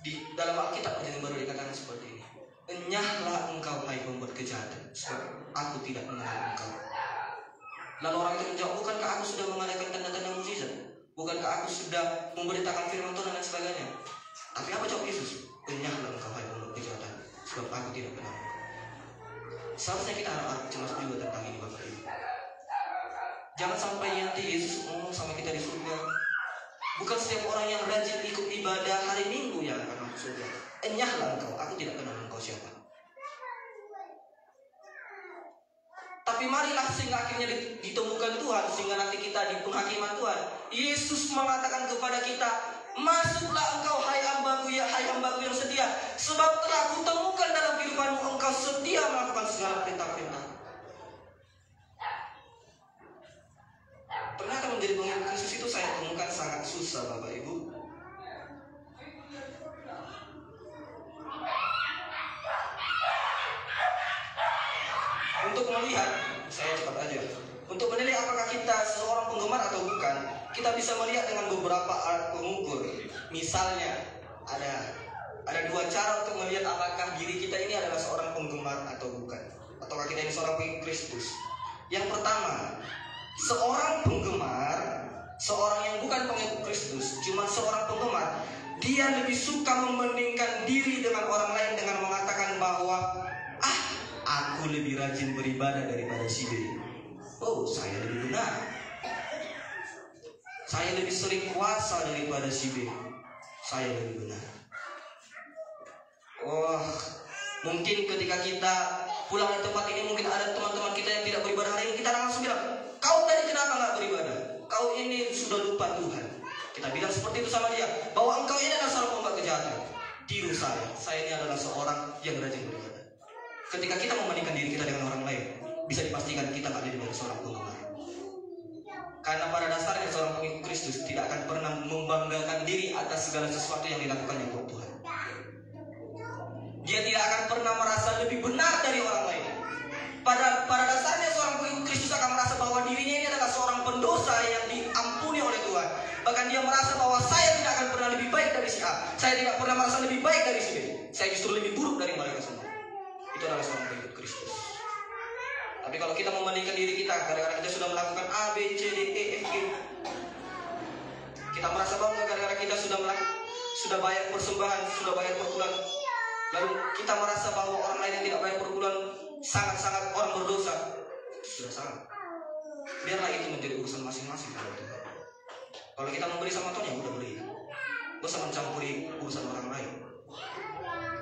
Di dalam Alkitab yang baru dikatakan seperti ini. Enyahlah engkau hai pembuat kejahatan, sebab aku tidak mengenal engkau. Lalu orang itu menjawab, bukankah aku sudah mengadakan tanda-tanda mukjizat? Bukankah aku sudah memberitakan firman Tuhan dan sebagainya? Tapi apa jawab Yesus? Enyahlah engkau hai pembuat kejahatan, sebab aku tidak mengenal engkau. Seharusnya kita harap cemas juga tentang ini Bapak Ibu. Jangan sampai nanti Yesus ngomong sama kita di surga, bukan setiap orang yang rajin ikut ibadah hari Minggu yang akan masuk surga. Enyahlah engkau, aku tidak kenal engkau siapa. Tapi marilah sehingga akhirnya ditemukan Tuhan, sehingga nanti kita di penghakiman Tuhan. Yesus mengatakan kepada kita, masuklah engkau hai hambaku yang setia, sebab telah kutemukan dalam kehidupanmu engkau setia melakukan segala perintah-perintah. Ternyata menjadi pengikut Kristus itu saya temukan sangat susah Bapak Ibu. Untuk melihat, saya Untuk menilai apakah kita seorang penggemar atau bukan, kita bisa melihat dengan beberapa alat pengukur. Misalnya, ada dua cara untuk melihat apakah diri kita ini adalah seorang penggemar atau bukan, ataukah kita ini seorang pengikut Kristus. Yang pertama, seorang penggemar, seorang yang bukan pengikut Kristus, cuma seorang penggemar, dia lebih suka membandingkan diri dengan orang lain dengan mengatakan bahwa aku lebih rajin beribadah daripada si B. Oh, saya lebih benar. Saya lebih sering puasa daripada si B. Saya lebih benar. Mungkin ketika kita pulang dari tempat ini, mungkin ada teman-teman kita yang tidak beribadah hari ini, kita langsung bilang, kau tadi kenapa nggak beribadah? Kau ini sudah lupa Tuhan. Kita bilang seperti itu sama dia, bahwa engkau ini adalah seorang pembuat kejahatan. Tiru saya ini adalah seorang yang rajin beribadah. Ketika kita membandingkan diri kita dengan orang lain, bisa dipastikan kita nggak jadi seorang penggemar. Karena pada dasarnya seorang pengikut Kristus tidak akan pernah membanggakan diri atas segala sesuatu yang dilakukannya buat Tuhan. Dia tidak akan pernah merasa lebih benar dari orang lain. Pada dasarnya seorang pengikut Kristus akan merasa bahwa dirinya ini adalah seorang pendosa yang diampuni oleh Tuhan. Bahkan dia merasa bahwa saya tidak akan pernah lebih baik dari si A. Saya tidak pernah merasa lebih baik dari si B. Saya justru lebih buruk dari mereka semua. Itu adalah seorang pengikut Kristus. Tapi kalau kita membandingkan diri kita, gara-gara kita sudah melakukan A, B, C, D, E, F, G, kita merasa bangga gara-gara kita sudah bayar persembahan, sudah bayar per bulan. Lalu kita merasa bahwa orang lain yang tidak bayar per bulan sangat-sangat orang berdosa. Sudah salah. Biarlah itu menjadi urusan masing-masing. Kalau kita memberi sama Tuhan, ya udah beri. Gak usah mencampuri urusan orang lain.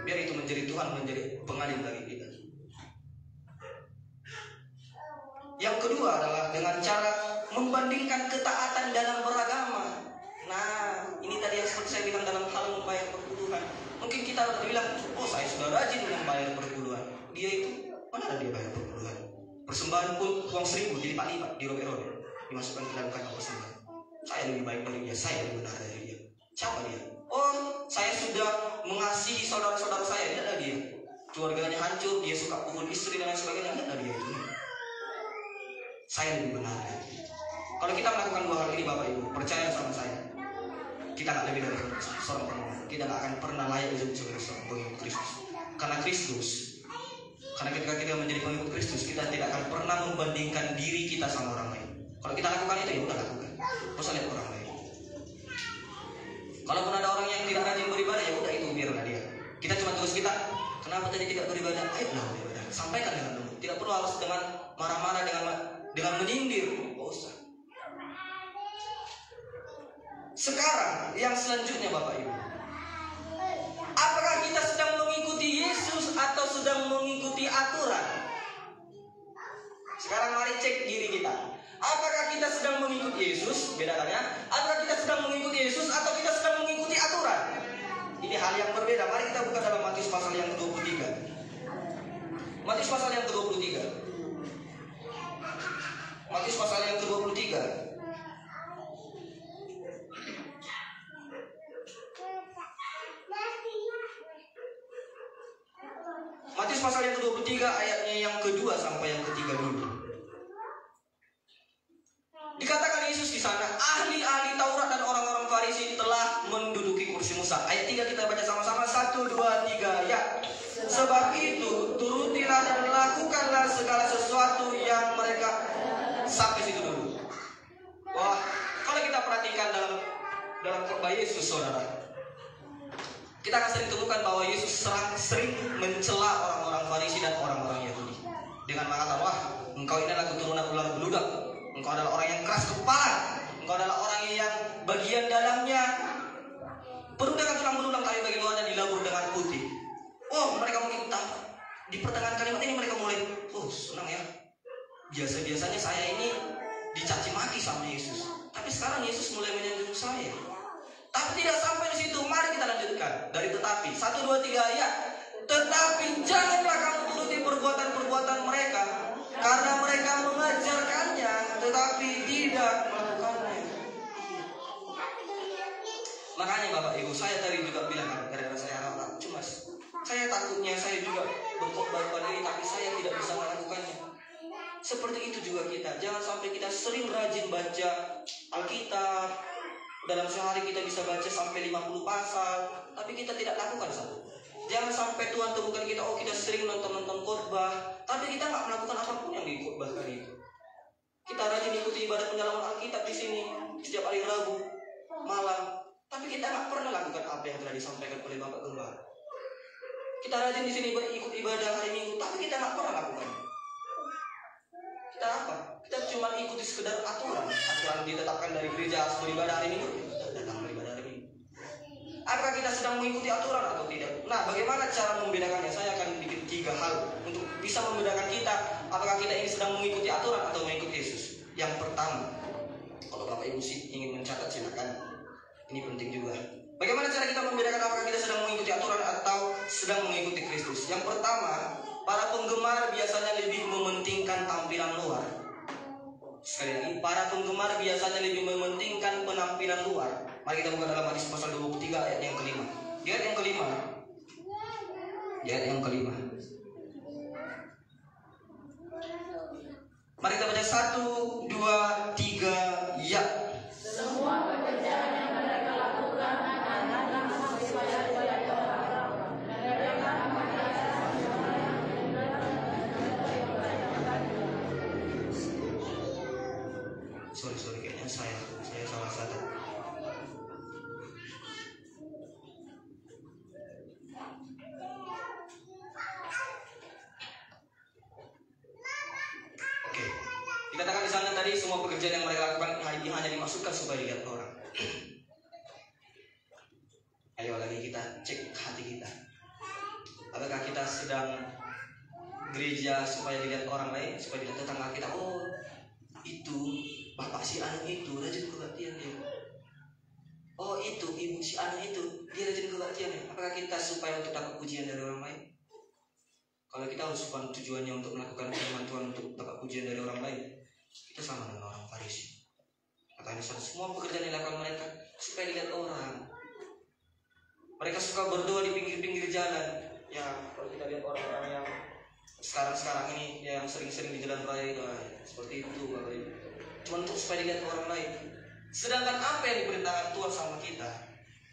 Biar itu menjadi Tuhan, menjadi pengadil bagi kita. Yang kedua adalah dengan cara membandingkan ketaatan dalam beragama. Nah, ini tadi yang seperti saya bilang dalam hal membayar perpuluhan. Mungkin kita bilang, oh saya sudah rajin membayar perpuluhan. Dia itu, mana ada dia bayar perpuluhan? Persembahan pun uang 1.000 dilipat-lipat, dirobek-robek, dimasukkan ke dalam kantong persembahan. Saya lebih baik dari dia, saya lebih benar dari dia. Siapa dia? Oh, saya sudah mengasihi saudara-saudara saya. Tidak ada dia. Keluarganya hancur, dia suka pukul istri dan lain sebagainya. Tidak ada dia itu. Saya lebih benar. Kalau kita melakukan dua hal ini, Bapak Ibu, percaya sama saya, kita nggak lebih dari seorang penggemar. Kita nggak akan pernah layak disebut sebagai seorang pengikut Kristus. Karena ketika kita menjadi pengikut Kristus, kita tidak akan pernah membandingkan diri kita sama orang lain. Kalau kita lakukan itu, ya udah lakukan. Gak usah lihat orang lain. Kalaupun ada orang yang tidak rajin beribadah, ya udah itu biarlah dia. Kita cuma tugas kita, kenapa tadi tidak beribadah? Ayolah beribadah. Sampaikan dengan lembut. Tidak perlu harus dengan marah-marah, dengan menyindir. Gak usah. Sekarang yang selanjutnya, Bapak Ibu, apakah kita sedang mengikuti Yesus atau sedang mengikuti aturan? Sekarang mari cek diri kita. Apakah kita sedang mengikuti Yesus? Bedakannya. Apakah kita sedang mengikuti Yesus atau kita sedang mengikuti aturan? Ini hal yang berbeda. Mari kita buka dalam Matius pasal yang ke-23. Matius pasal yang ke-23. Matius pasal yang ke-23. Matius pasal yang ke-23 ayatnya yang kedua sampai yang ketiga dulu. Dikatakan Yesus di sana, ahli-ahli Taurat dan orang-orang Farisi telah menduduki kursi Musa. Ayat 3 kita baca sama-sama. 1, 2, 3, ya. Sebab itu turutilah dan lakukanlah segala sesuatu yang mereka. Sampai situ dulu. Wah, kalau kita perhatikan dalam khotbah Yesus, saudara, kita akan sering temukan bahwa Yesus sering mencela orang-orang Farisi dan orang-orang Yahudi dengan mengatakan, wah, engkau ini adalah keturunan ular beludak. Engkau adalah orang yang keras kepala. Engkau adalah orang yang bagian dalamnya penuh dengan tulang belulang, tapi bagian luarnya dilabur dengan putih. Oh, mereka mungkin tak. Di pertengahan kalimat ini mereka mulai, oh senang ya. Biasa-biasanya saya ini dicaci maki sama Yesus. Tapi sekarang Yesus mulai menyanjung saya. Tapi tidak sampai di situ. Mari kita lanjutkan. Dari tetapi. 1, 2, 3 ayat. Tetapi janganlah kamu turuti perbuatan-perbuatan mereka. Karena mereka mengajarkannya, tetapi tidak melakukannya. Makanya Bapak Ibu, saya tadi juga bilang, karena saya harap cemas. Saya takutnya saya juga berkhotbah pada ini, tapi saya tidak bisa melakukannya. Seperti itu juga kita. Jangan sampai kita sering rajin baca Alkitab. Dalam sehari kita bisa baca sampai 50 pasal, tapi kita tidak lakukan satu. Jangan sampai Tuhan temukan kita, oh kita sering nonton khotbah, tapi kita nggak melakukan apapun yang dikhotbahkan itu. Kita rajin ikuti ibadah pendalaman Alkitab di sini setiap hari Rabu malam, tapi kita nggak pernah lakukan apa yang telah disampaikan oleh Bapak Gembala. Kita rajin di sini ikut ibadah hari Minggu, tapi kita nggak pernah lakukan. Kita apa? Kita cuma ikuti sekedar aturan ditetapkan dari gereja harus beribadah hari Minggu, datang beribadah hari Minggu. Apakah kita sedang mengikuti aturan atau tidak? Nah, bagaimana cara membedakannya? Saya akan bikin 3 hal untuk bisa membedakan kita. Apakah kita ini sedang mengikuti aturan atau mengikuti Yesus? Yang pertama, kalau Bapak Ibu ingin mencatat silakan. Ini penting juga. Bagaimana cara kita membedakan apakah kita sedang mengikuti aturan atau sedang mengikuti Kristus? Yang pertama, para penggemar biasanya lebih mementingkan tampilan luar. Sekali lagi, para penggemar biasanya lebih mementingkan penampilan luar. Mari kita buka dalam Matius pasal 23 ayat yang kelima. Di ayat yang kelima. Mari kita baca 1, 2, 3, ya. Semua pekerjaan yang mereka lakukan adalah supaya dilihat orang. Mereka Sorry, kayaknya saya salah satu. Oke. Dikatakan di sana tadi semua pekerjaan yang mereka lakukan hanya dimaksudkan supaya dilihat orang. Ayo lagi kita cek hati kita. Apakah kita sedang gereja supaya dilihat orang lain, supaya dilihat tetangga kita, oh itu bapak si anu itu rajin kebaktian dia. Oh itu ibu si anu itu dia rajin kebaktian ya. Apakah kita supaya untuk dapat pujian dari orang lain? Kalau kita harus tujuannya untuk melakukan firman Tuhan untuk dapat pujian dari orang lain, kita sama dengan orang Farisi. Makanya semua pekerjaan yang dilakukan mereka supaya dilihat orang. Mereka suka berdoa di pinggir-pinggir jalan. Ya kalau kita lihat orang-orang yang sekarang ini yang sering-sering di jalan raya itu seperti itu, cuma untuk supaya dilihat orang lain. Sedangkan apa yang diperintahkan Tuhan sama kita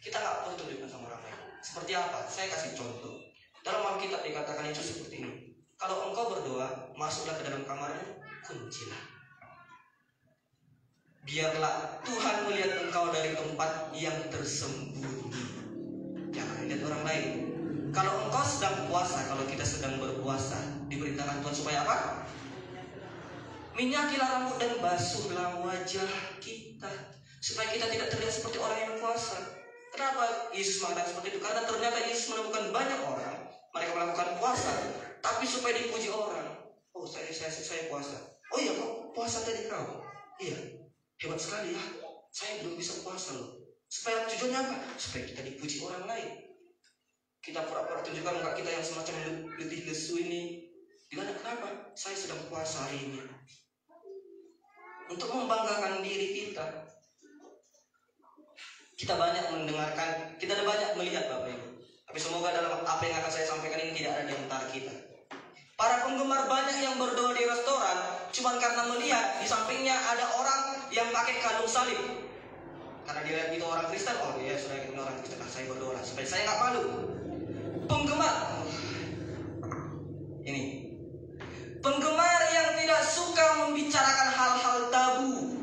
nggak perlu tunjukkan sama orang lain. Seperti apa? Saya kasih contoh. Dalam Alkitab dikatakan itu seperti ini. Kalau engkau berdoa, masuklah ke dalam kamarmu, kuncilah. Biarlah Tuhan melihat engkau dari tempat yang tersembunyi. Jangan lihat orang lain. Kalau engkau sedang puasa, kalau kita sedang berpuasa, diperintahkan Tuhan supaya apa? Minyakilah rambut dan basuhlah wajah kita, supaya kita tidak terlihat seperti orang yang puasa. Kenapa Yesus mengatakan seperti itu? Karena ternyata Yesus menemukan banyak orang, mereka melakukan puasa, tapi supaya dipuji orang. Oh saya puasa. Oh iya kok puasa tadi kau? Iya, hebat sekali ya. Saya belum bisa puasa loh. Supaya tujuannya apa? Supaya kita dipuji orang lain. Kita pura-pura tunjukkan muka kita yang semacam letih lesu ini. Gimana? Kenapa? Saya sedang puasa hari ini. Untuk membanggakan diri kita. Kita banyak mendengarkan, kita ada banyak melihat Bapak Ibu. Tapi semoga dalam apa yang akan saya sampaikan ini tidak ada di antara kita. Para penggemar banyak yang berdoa di restoran cuma karena melihat di sampingnya ada orang yang pakai kalung salib. Karena dia lihat itu orang Kristen, oh ya sudah ini orang Kristen, saya berdoa supaya saya nggak malu. Penggemar ini, penggemar yang tidak suka membicarakan hal-hal tabu,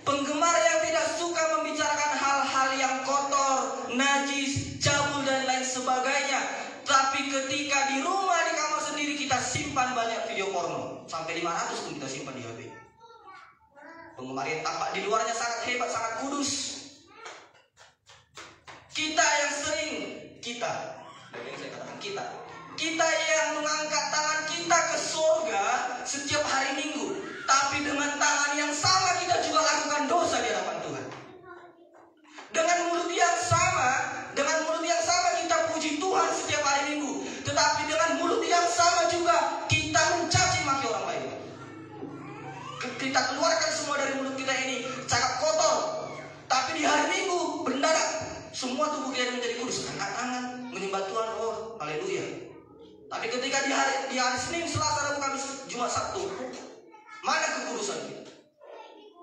penggemar yang tidak suka membicarakan hal-hal yang kotor, najis, cabul dan lain sebagainya. Tapi ketika di rumah, di kamar sendiri kita simpan banyak video porno, sampai 500 pun kita simpan di HP. Penggemar yang tampak di luarnya sangat hebat, sangat kudus. Kita yang sering, kita yang mengangkat tangan kita ke surga setiap hari Minggu, tapi dengan tangan yang sama kita juga lakukan dosa di hadapan Tuhan. Dengan mulut yang sama kita puji Tuhan setiap hari Minggu, tetapi dengan mulut yang sama juga kita mencaci maki orang lain. Kita keluarkan semua dari mulut kita ini cakap kotor, tapi di hari Minggu mendadak semua tubuh kita menjadi kudus, angkat tangan menyembah Tuhan, oh haleluya. Tapi ketika di hari Senin, Selasa, Rabu, Kamis, Jumat, Sabtu, Mana kekudusan kita?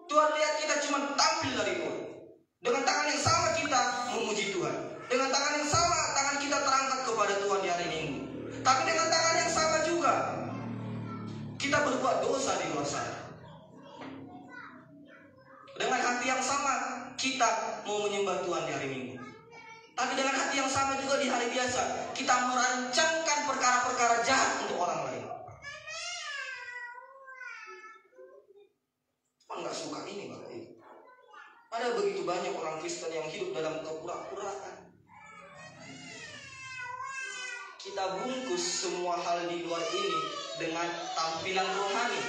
Tuhan lihat kita cuma tampil dari luar. Dengan tangan yang sama kita memuji Tuhan. Dengan tangan yang sama tangan kita terangkat kepada Tuhan di hari Minggu. Tapi dengan tangan yang sama juga kita berbuat dosa di luar sana. Dengan hati yang sama kita mau menyembah Tuhan di hari Minggu. Tapi dengan hati yang sama juga di hari biasa kita merancangkan perkara-perkara jahat untuk orang lain. Tuhan nggak suka ini, Bapak Ibu. Ada begitu banyak orang Kristen yang hidup dalam kepura-puraan. Kita bungkus semua hal di luar ini dengan tampilan rohani.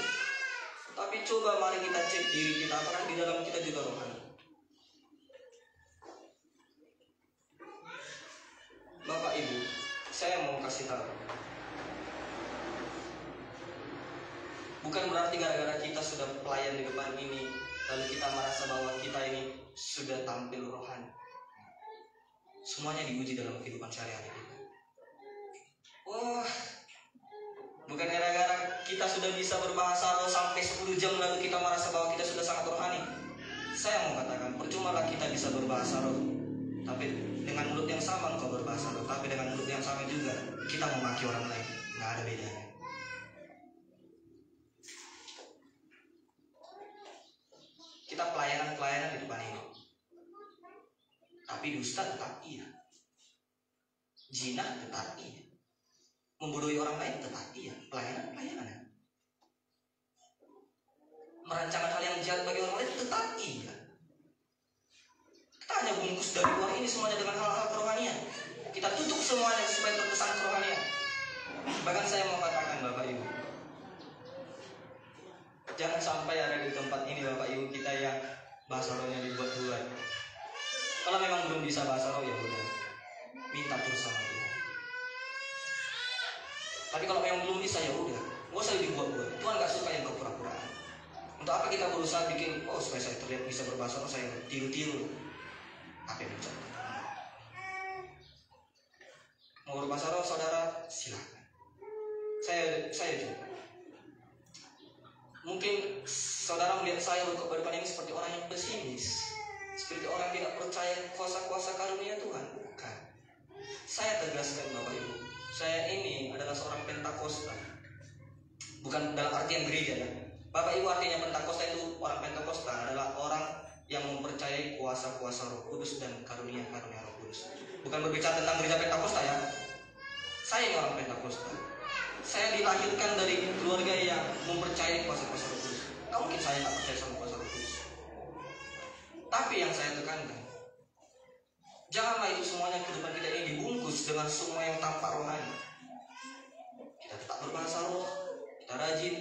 Tapi coba mari kita cek diri kita, apakah di dalam kita juga rohani. Bapak Ibu, saya mau kasih tahu. Bukan berarti gara-gara kita sudah pelayan di depan ini, lalu kita merasa bahwa kita ini sudah tampil rohani. Semuanya diuji dalam kehidupan sehari-hari kita. Wah, bukan gara-gara kita sudah bisa berbahasa roh sampai 10 jam lalu kita merasa bahwa kita sudah sangat rohani. Saya mau katakan, percumalah kita bisa berbahasa roh, tapi dengan mulut yang sama engkau berbahasa roh, tapi dengan mulut yang sama juga kita memaki orang lain. Nggak ada bedanya. Kita pelayanan di depan ini, tapi dusta tetap iya, zina tetap iya, membodohi orang lain tetap iya, pelayanan. Merancangkan hal yang jahat bagi orang lain tetap iya. Kita hanya bungkus dari luar ini semuanya dengan hal-hal kerohanian. Kita tutup semuanya supaya terkesan kerohanian. Bahkan saya mau katakan Bapak Ibu, jangan sampai ada di tempat ini Bapak Ibu kita yang bahasa rohnya dibuat-buat. Kalau memang belum bisa bahasa roh ya udah, minta terus sama Tuhan. Tapi kalau memang belum bisa ya udah, nggak usah dibuat-buat. Tuhan nggak suka yang berpura-puraan. Untuk apa kita berusaha bikin, supaya saya terlihat bisa berbahasa roh, saya tiru-tiru. Apa yang mencoba? Mau berbahasa roh saudara, silakan. Saya juga. Mungkin saudara melihat saya berdepan ini seperti orang yang pesimis, seperti orang yang tidak percaya kuasa-kuasa karunia Tuhan. Bukan. Saya tegaskan Bapak Ibu, saya ini adalah seorang Pentakosta. Bukan dalam artian gereja ya. Bapak Ibu, artinya Pentakosta itu, orang Pentakosta adalah orang yang mempercayai kuasa-kuasa Roh Kudus dan karunia-karunia Roh Kudus. Bukan berbicara tentang gereja Pentakosta ya. Saya ini orang Pentakosta. Saya dilahirkan dari keluarga yang mempercayai kuasa-kuasa Roh Kudus. Gak mungkin saya tak percaya sama kuasa Roh Kudus. Tapi yang saya tekankan, janganlah itu semuanya kehidupan kita ini dibungkus dengan semua yang tampak rohani. Kita tetap berbahasa roh, kita rajin,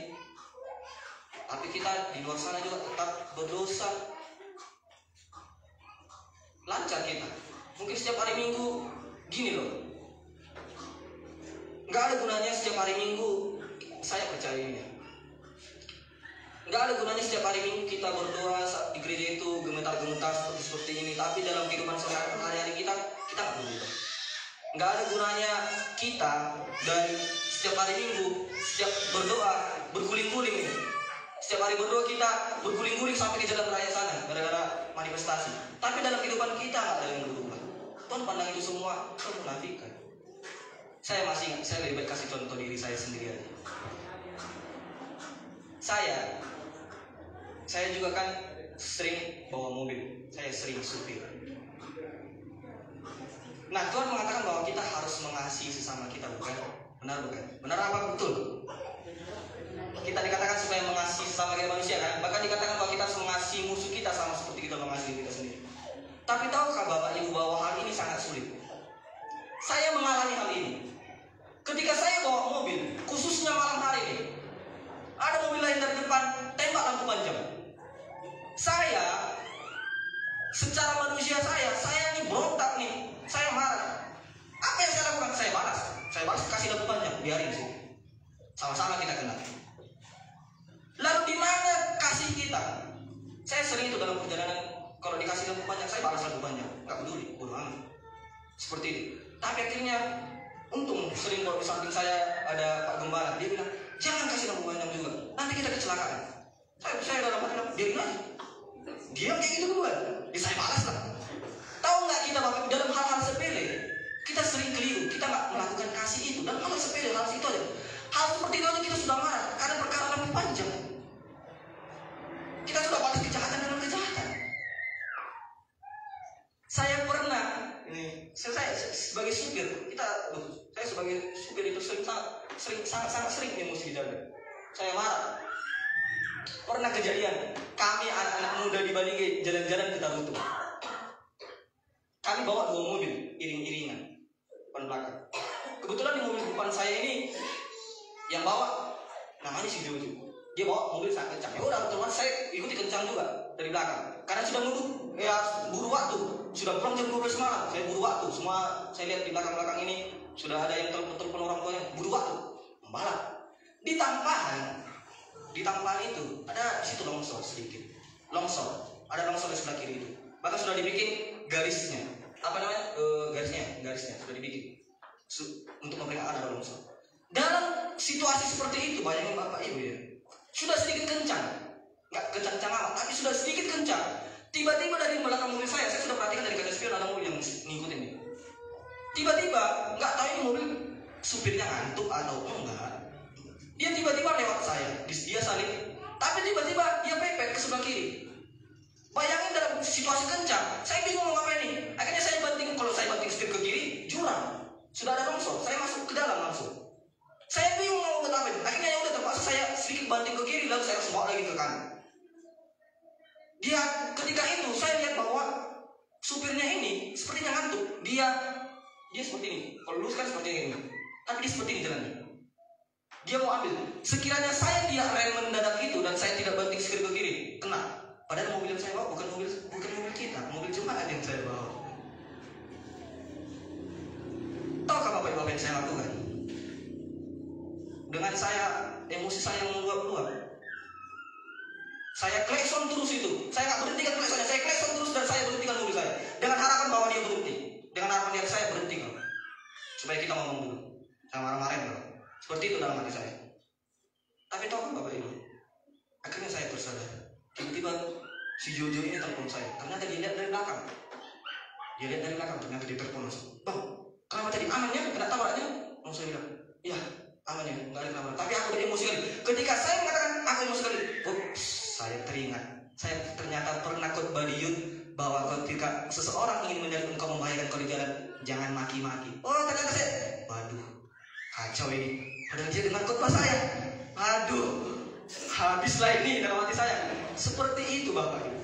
tapi kita di luar sana juga tetap berdosa. Lancar kita. Mungkin setiap hari Minggu gini loh. Nggak ada gunanya setiap hari Minggu, saya percaya ini. Nggak ada gunanya setiap hari Minggu kita berdoa di gereja itu gemetar-gemetar seperti ini, tapi dalam kehidupan sehari-hari kita nggak berubah. Nggak ada gunanya kita dari setiap hari Minggu, setiap berdoa berguling-guling ini. Setiap hari berdoa kita berguling-guling sampai ke jalan raya sana gara-gara manifestasi. Tapi dalam kehidupan kita nggak ada yang berubah. Tuhan pandang itu semua kemunafikan. Saya masih ingat, saya lebih baik kasih contoh diri saya sendiri aja. Saya juga kan sering bawa mobil, saya sering supir. Nah, Tuhan mengatakan bahwa kita harus mengasihi sesama kita, bukan? Benar bukan? Benar apa betul? Kita dikatakan supaya mengasihi sesama kita manusia kan? Bahkan dikatakan bahwa kita harus mengasihi musuh kita sama seperti kita mengasihi kita sendiri. Tapi tahukah Bapak Ibu bahwa hal ini sangat sulit? Saya mengalami hal ini. Ketika saya bawa mobil, khususnya malam hari ini, ada mobil lain dari depan tembak lampu panjang. Saya, secara manusia saya ini berontak nih, saya marah. Apa yang saya lakukan? Saya balas kasih lampu panjang, biarin sih. Sama-sama kita kena. Lalu di mana kasih kita? Saya sering itu dalam perjalanan, kalau dikasih lampu panjang, saya balas lampu panjang, nggak peduli, bodo amat. Seperti itu. Tapi akhirnya untung sering kalau di samping saya ada Pak Gembala, dia bilang jangan kasih lampu panjang juga, nanti kita kecelakaan. Saya dalam hati bilang, biarin aja. Dia kayak gitu duluan. Saya balas lah. Tahu nggak kita Bapak dalam hal-hal sepele kita sering keliru, kita nggak melakukan kasih itu dan hal sepele, hal itu aja. Hal seperti itu aja kita sudah marah karena perkara lebih panjang. Kita sudah balas kejahatan dengan kejahatan. Saya pernah ini, saya sebagai supir, saya sebagai supir itu sangat sering emosi di jalan. Saya marah. Pernah kejadian, kami anak-anak muda di Bali jalan-jalan ke Tarutu. Kami bawa 2 mobil iring-iringan depan belakang. Kebetulan di mobil depan saya ini yang bawa namanya si Jojo. Dia bawa mobil sangat kencang. Ya udah teman saya ikuti kencang juga dari belakang. Karena sudah buru waktu. Sudah pulang jam 12 malam. Saya buru waktu. Semua saya lihat di belakang-belakang ini sudah ada yang telepon orang tuanya. Buru waktu. Membalap. Di tampahan itu ada di situ longsor sedikit. Ada longsor di sebelah kiri itu. Bahkan sudah dibikin garisnya. Apa namanya? Garisnya sudah dibikin untuk memperingatkan ada longsor. Dalam situasi seperti itu, bayangin Bapak Ibu ya, sudah sedikit kencang, nggak kencang amat, tapi sudah sedikit kencang. Tiba-tiba dari belakang mobil saya sudah perhatikan dari kaca spion ada mobil yang ngikutin nih. Tiba-tiba nggak tahu ini mobil supirnya ngantuk atau enggak. Dia tiba-tiba lewat saya, dia salib, tapi tiba-tiba dia pepet ke sebelah kiri. Bayangin dalam situasi kencang, saya bingung mau ngapain nih. Akhirnya saya banting, kalau saya banting setir ke kiri, jurang. Sudah ada longsor, saya masuk ke dalam langsung. Saya bingung mau ngapain. Akhirnya ya udah terpaksa saya sedikit banting ke kiri, lalu saya bawa lagi ke kanan. Dia ketika itu saya lihat bahwa supirnya ini sepertinya ngantuk. Dia seperti ini. Kalau lurus kan seperti ini, tapi dia seperti ini jalannya. Dia mau ambil. Sekiranya saya tidak rem mendadak itu dan saya tidak banting setir ke kiri, kena. Padahal mobil yang saya bawa bukan mobil kita, mobil jemaat yang saya bawa. Tahukah Bapak Ibu apa yang saya lakukan? Dengan emosi saya meluap-luap, saya klakson terus itu. Saya nggak berhentikan klaksonnya, saya klakson terus dan saya berhentikan mobil saya dengan harapan bahwa dia berhenti. Dengan harapan dia saya berhenti kalau supaya kita ngomong dulu. Saya marah-marahin kalau seperti itu dalam hati saya. Tapi tahukah Bapak Ibu? Akhirnya saya tersadar. Tiba-tiba si Jojo ini telepon saya. Ternyata dia lihat dari belakang. Ternyata dia telepon langsung. Bang, kenapa tadi amannya? Kena tabraknya? Langsung saya bilang, iya amannya, nggak ada kenapa. Tapi aku udah emosi kali. Ketika saya mengatakan aku emosi kali, saya teringat. Saya ternyata pernah khotbah di Yud bahwa ketika seseorang ingin menyeret engkau membahayakan kau di jalan, jangan maki-maki. Oh ternyata saya, waduh, kacau ini. Padahal dia dengar khotbah saya. Aduh, habislah ini dalam hati saya. Seperti itu Bapak Ibu.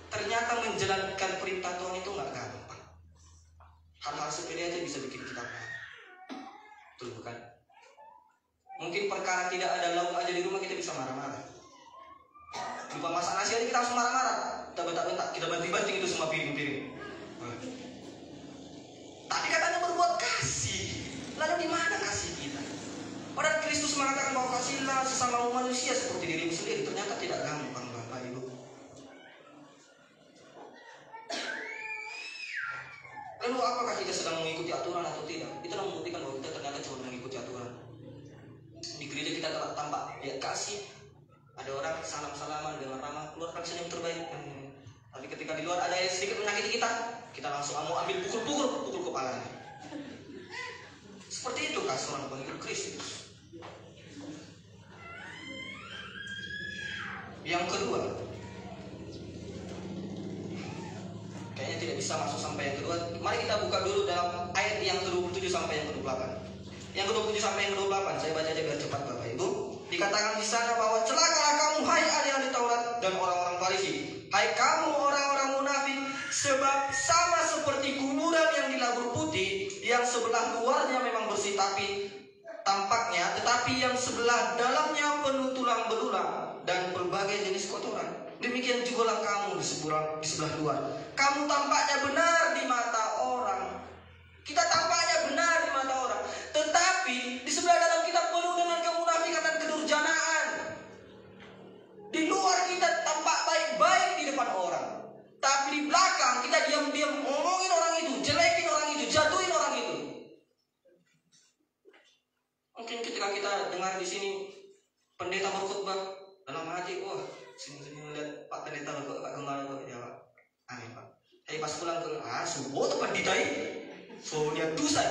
Ternyata menjalankan perintah Tuhan itu nggak gampang. Hal-hal sepele aja bisa bikin kita marah. Betul bukan? Mungkin perkara tidak ada lauk aja di rumah kita bisa marah-marah. Lupa masak nasi aja kita langsung marah-marah. Kita bentak-bentak, kita banting-banting itu semua piring-piring. Tapi katanya berbuat kasih. Lalu di mana kasih kita? Padahal Kristus mengatakan bahwa kasihlah sesama manusia seperti dirimu sendiri. Ternyata tidak gampang Bapak Ibu. Lalu apakah kita sedang mengikuti aturan atau tidak? Itulah membuktikan bahwa kita ternyata cuma mengikuti aturan. Di gereja kita tampak lihat kasih. Ada orang salam-salaman dengan ramah, keluarkan senyum terbaik. Tapi ketika di luar ada yang sedikit menyakiti kita langsung mau ambil pukul kepalanya. Seperti itu seorang pengikut Kristus. Yang kedua, kayaknya tidak bisa masuk sampai yang kedua. Mari kita buka dulu dalam ayat yang ke-27 sampai yang ke-28. Yang ke-27 sampai yang ke-28 saya baca aja biar cepat Bapak Ibu. Dikatakan di sana bahwa celakalah kamu hai ahli Taurat dan orang-orang Farisi, hai kamu orang-orang munafik, sebab sama seperti kuburan yang dilabur putih, yang sebelah luarnya memang bersih tampaknya, tetapi yang sebelah dalamnya penuh tulang belulang dan berbagai jenis kotoran. Demikian jugalah kamu di sebelah luar. Kamu tampaknya benar di mata orang. Kita tampaknya benar di mata orang, tetapi di sebelah dalam kita penuh dengan kemunafikan dan kedurjanaan. Di luar kita tampak baik-baik di depan orang, tapi di belakang kita diam-diam ngomongin orang itu, jelekin orang itu, jatuhin orang itu. Mungkin ketika kita dengar di sini pendeta berkhotbah dalam hati, wah Senyum-senyum lihat Pak Pendeta kok Pak Gembala kok jawab. Aneh Pak. Tapi pas pulang ke subuh tepat ditai. So dia dosa.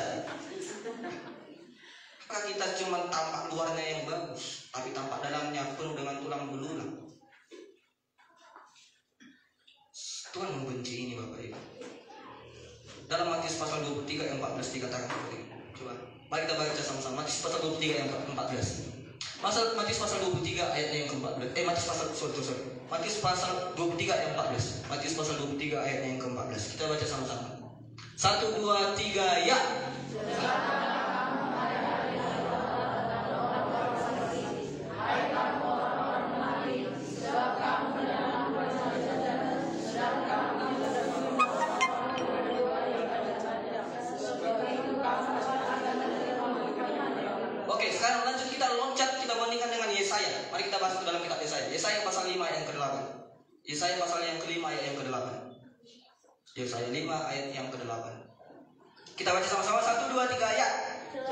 Apakah kita cuma tampak luarnya yang bagus, tapi tampak dalamnya penuh dengan tulang belulang? Tuhan membenci ini Bapak Ibu. Dalam Matius pasal 23 ayat 14 dikatakan seperti ini. Coba, mari kita baca sama-sama Matius pasal 23 ayat 14. Matius pasal 23 ayat yang ke-14. Matius pasal 23 ayat 14. Matius pasal 23 ayat yang ke-14. Kita baca sama-sama. 1 2 3 ya. Oke, sekarang lanjut kita loncat, kita bandingkan dengan Yesaya. Mari kita masuk ke dalam kitab Yesaya. Yesaya pasal 5 ayat yang ke-8. Yesaya pasal yang ke-5 ayat yang ke-8. Yesaya 5 ayat yang ke-8. Kita baca sama-sama 1 2 3 ya.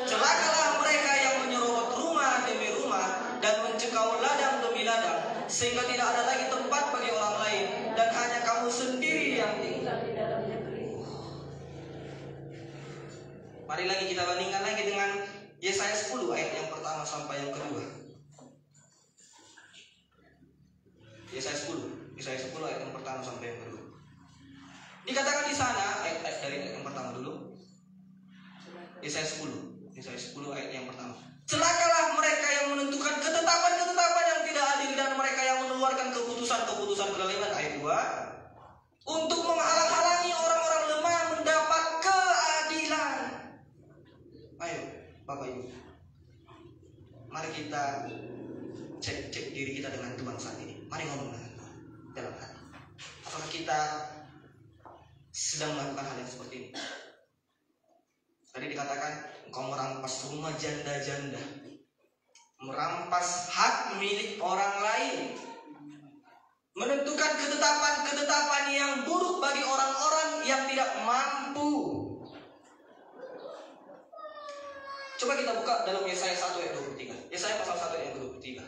Celakalah mereka yang menyerobot rumah demi rumah dan mencekau ladang demi ladang, sehingga tidak ada lagi tempat bagi orang lain dan hanya kamu sendiri yang tinggal di dalam negeri. Mari lagi kita bandingkan lagi dengan Yesaya 10 ayat yang pertama sampai yang kedua. Yesaya 10 ayat yang pertama sampai yang kedua. Dikatakan di sana ayat dari ayat yang pertama dulu. Yesaya 10 ayat yang pertama. Celakalah mereka yang menentukan ketetapan-ketetapan yang tidak adil dan mereka yang mengeluarkan keputusan-keputusan kezaliman ayat 2 untuk menghalang-halangi orang-orang lemah mendapat keadilan. Ayo Bapak Ibu, mari kita cek diri kita dengan Tuhan saat ini. Mari ngomong dengan Tuhan dalam hati. Apakah kita sedang melakukan hal yang seperti ini? Tadi dikatakan engkau merampas rumah janda-janda, merampas hak milik orang lain, menentukan ketetapan-ketetapan yang buruk bagi orang-orang yang tidak mampu. Coba kita buka dalam Yesaya 1 ayat 23. Yesaya pasal 1 ayat 23.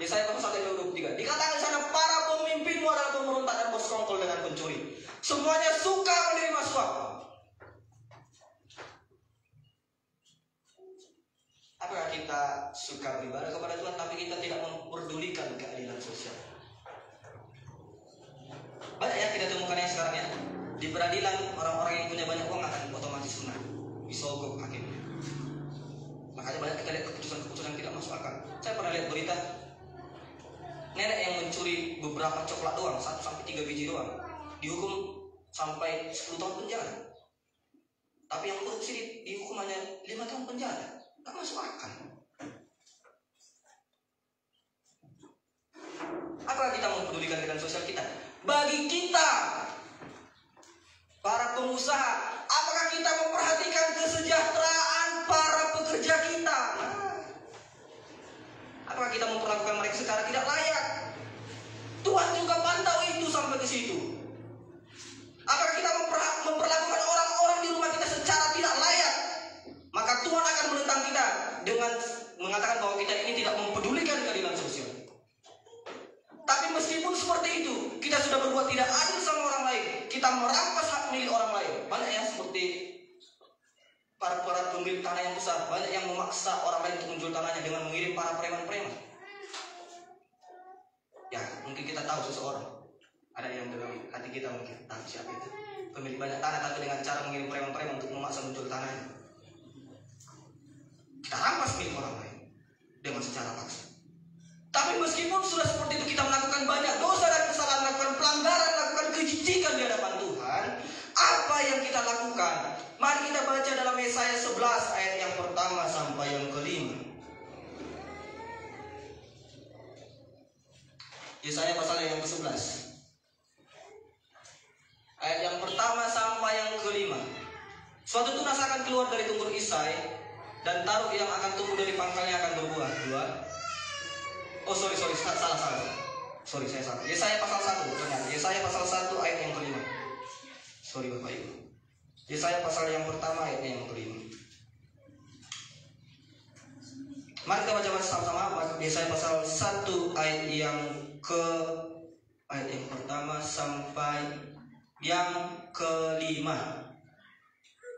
Yesaya pasal 1 ayat 23. Dikatakan di sana para pemimpinmu adalah pemberontak dan bersekongkol dengan pencuri. Semuanya suka menerima suap. Apakah kita suka beribadah kepada Tuhan tapi kita tidak memperdulikan keadilan sosial? Banyak ya kita temukan yang sekarang ya. Di peradilan orang-orang yang punya banyak uang akan otomatis kena disogok hakimnya. Makanya banyak kita lihat keputusan-keputusan yang tidak masuk akal. Saya pernah lihat berita nenek yang mencuri beberapa coklat doang, 1-3 biji doang, dihukum sampai 10 tahun penjara. Tapi yang korupsi dihukum hanya 5 tahun penjara. Tak masuk akal. Apakah kita mempedulikan keadilan sosial kita? Bagi kita, para pengusaha, apakah kita memperhatikan kesejahteraan para pekerja kita? Apakah kita memperlakukan mereka secara tidak layak? Tuhan juga pantau itu sampai ke situ. Apakah kita memperlakukan orang-orang di rumah kita secara tidak layak? Maka Tuhan akan menentang kita dengan mengatakan bahwa kita ini tidak mempedulikan keadilan sosial. Tapi meskipun seperti itu, kita sudah berbuat tidak adil sama orang lain. Kita merampas hak milik orang lain. Banyak yang seperti para pemilik tanah yang besar, banyak yang memaksa orang lain untuk menjual tanahnya dengan mengirim para preman-preman. Ya, mungkin kita tahu seseorang. Ada yang dalam hati kita mungkin tahu siapa itu. Pemilik banyak tanah tapi dengan cara mengirim preman-preman untuk memaksa menjual tanahnya. Kita rampas milik orang lain dengan secara paksa. Tapi meskipun sudah seperti itu, kita melakukan banyak dosa dan kesalahan, melakukan pelanggaran, melakukan kejijikan di hadapan Tuhan. Apa yang kita lakukan? Mari kita baca dalam Yesaya 11 ayat yang pertama sampai yang kelima. Yesaya pasal yang ke-11 ayat yang pertama sampai yang kelima. Suatu tunas akan keluar dari tunggur Isai, dan taruh yang akan tumbuh dari pangkalnya akan berbuah. Salah. Sorry, saya salah. Yesaya pasal 1, ternyata. Yesaya pasal 1 ayat yang kelima. Sorry Bapak Ibu. Yesaya pasal yang pertama ayat yang kelima. Mari kita baca sama-sama. Yesaya pasal 1 ayat yang ke ayat yang pertama sampai yang kelima.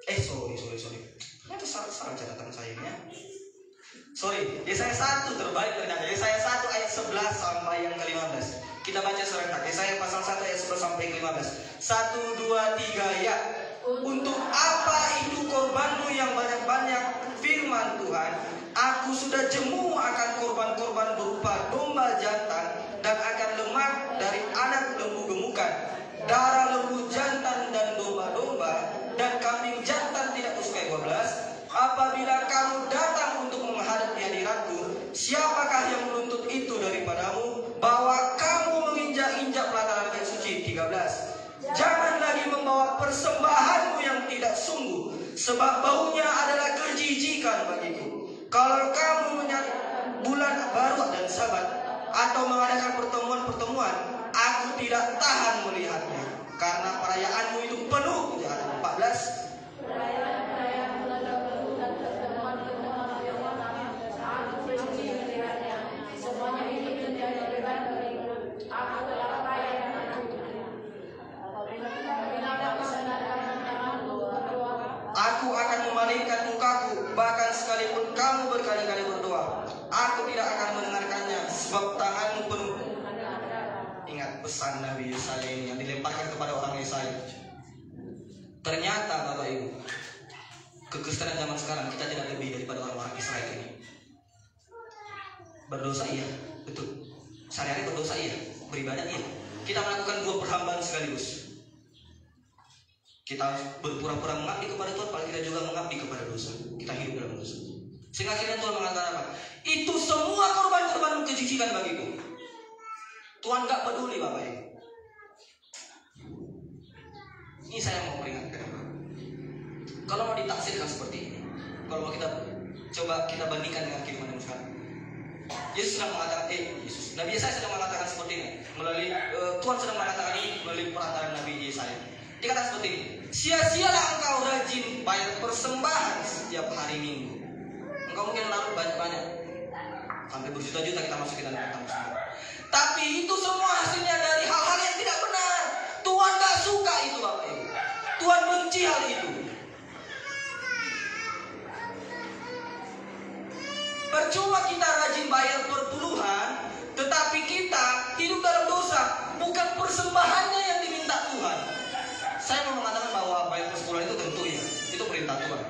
Sorry. Itu salah catatan saya ini ya. Sorry, Yesaya 1 terbalik ternyata. Yesaya 1 ayat 11 sampai yang ke-15. Kita baca serentak. Yesaya pasal 1 ayat 11 sampai ke-15. 1, 2, 3 ya. Untuk apa itu korbanmu yang banyak-banyak, firman Tuhan? Aku sudah jemu akan korban-korban berupa domba jantan dan akan lemak dari anak lembu gemukan, darah lembu jantan dan domba-domba dan kambing jantan tidak kusukai 12. Apabila kamu datang untuk menghadap di hadiratku, siapakah yang menuntut itu daripadamu, bahwa kamu menginjak-injak pelataran bait suci? 13. Jangan lagi membawa persembahanmu yang tidak sungguh, sebab baunya adalah kejijikan bagiku. Kalau kamu menyambut bulan baru dan sabat, atau mengadakan pertemuan-pertemuan, aku tidak tahan melihatnya, karena perayaanmu itu penuh kejahatan. 14. Aku akan memalingkan mukaku, bahkan sekalipun kamu berkali-kali berdoa, aku tidak akan mendengarkannya, sebab tanganmu penuh. Ingat pesan Nabi Yesaya ini yang dilemparkan kepada orang Yesaya. Ternyata Bapak Ibu, kekristenan zaman sekarang kita tidak lebih daripada orang-orang Israel ini. Berdosa iya, betul. Sehari-hari berdosa iya, beribadah iya. Kita melakukan dua perhambaan sekaligus. Kita berpura-pura mengabdi kepada Tuhan, padahal kita juga mengabdi kepada dosa. Kita hidup dalam dosa. Sehingga akhirnya Tuhan mengatakan apa? Itu semua korban-korban kejijikan bagiku. Tuhan gak peduli Bapak Ibu. Ini saya mau peringatkan. Kalau mau ditafsirkan seperti ini, kalau mau kita coba kita bandingkan dengan kehidupan yang sekarang. Yesus sedang mengatakan, Nabi Yesaya sedang mengatakan seperti ini melalui Tuhan sedang mengatakan ini melalui perantaraan Nabi Yesaya. Dia kata seperti ini, sia-sialah engkau rajin bayar persembahan setiap hari Minggu. Engkau mungkin naruh banyak-banyak, sampai berjuta-juta kita masukin dalam kantong semua. Tapi itu semua hasilnya dari hal-hal yang tidak benar. Tuhan gak suka itu Bapak Ibu. Tuhan benci hal itu. Percuma kita rajin bayar perpuluhan, tetapi kita hidup dalam dosa. Bukan persembahannya yang diminta Tuhan. Saya mau mengatakan bahwa bayar persepuluhan itu tentu ya, itu perintah Tuhan.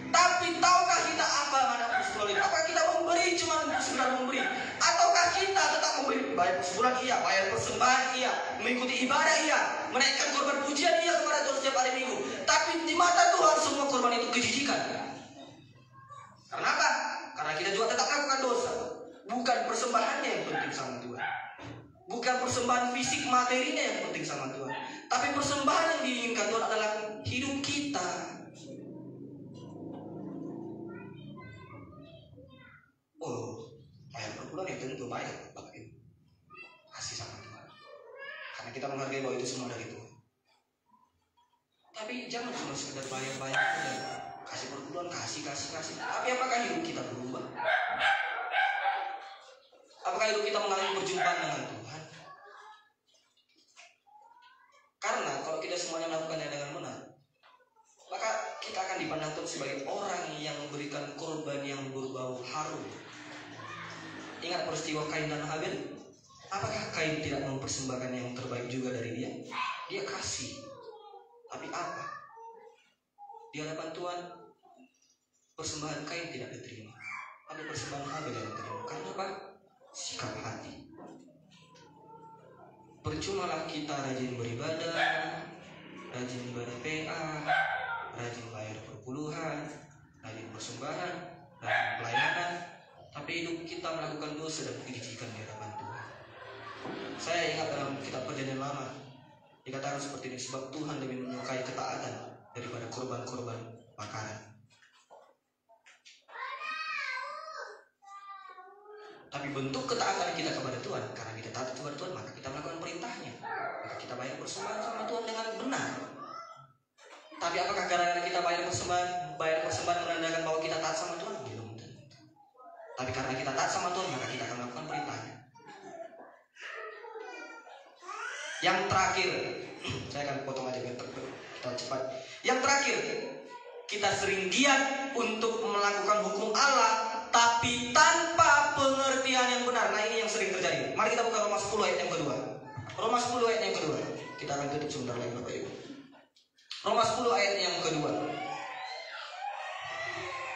Tapi tahukah kita apa mana persepuluhan itu? Apakah kita memberi cuma sekedar memberi? Ataukah kita tetap memberi? Bayar persepuluhan iya, bayar persembahan iya, mengikuti ibadah iya, menaikkan korban pujian iya kepada Tuhan setiap hari Minggu. Tapi di mata Tuhan semua korban itu kejijikan. Karena apa? Karena kita juga tetap melakukan dosa. Bukan persembahannya yang penting sama Tuhan. Bukan persembahan fisik materinya yang penting sama Tuhan. Tapi persembahan yang diinginkan Tuhan adalah hidup kita. Bayar perpuluhan ya tentu bayar Bapak Ibu. Kasih sama Tuhan. Karena kita menghargai bahwa itu semua dari Tuhan. Tapi jangan cuma sekedar bayar-bayar dan kasih perpuluhan, kasih. Tapi apakah hidup kita berubah? Apakah hidup kita mengalami perjumpaan dengan Tuhan? Karena kalau kita semuanya melakukannya dengan benar, maka kita akan dipandang Tuhan sebagai orang yang memberikan korban yang berbau harum. Ingat peristiwa Kain dan Habel. Apakah Kain tidak mempersembahkan yang terbaik juga dari dia? Dia kasih. Tapi apa? Di hadapan Tuhan, persembahan Kain tidak diterima. Tapi persembahan Habel yang diterima. Karena apa? Sikap hati. Percumalah kita rajin beribadah, rajin ibadah PA, rajin bayar perpuluhan, rajin persembahan, rajin pelayanan, tapi hidup kita melakukan dosa dan kejijikan di hadapan Tuhan. Saya ingat dalam kitab Perjanjian Lama dikatakan seperti ini, sebab Tuhan lebih menyukai ketaatan daripada korban-korban bakaran. Tapi bentuk ketaatan kita kepada Tuhan, karena kita taat kepada Tuhan, maka kita melakukan perintahnya. Maka kita bayar persembahan sama Tuhan dengan benar. Tapi apakah gara-gara kita bayar persembahan menandakan bahwa kita taat sama Tuhan? Belum tentu. Tapi karena kita taat sama Tuhan, maka kita akan melakukan perintahnya. Yang terakhir, saya akan potong aja biar kita cepat. Yang terakhir, kita sering giat untuk melakukan hukum Allah, tapi tanpa pengertian yang benar. Nah, ini yang sering terjadi. Mari kita buka Roma 10 ayat yang kedua. Roma 10 ayat yang kedua. Kita akan tutup sebentar lagi Bapak Ibu. Roma 10 ayat yang kedua.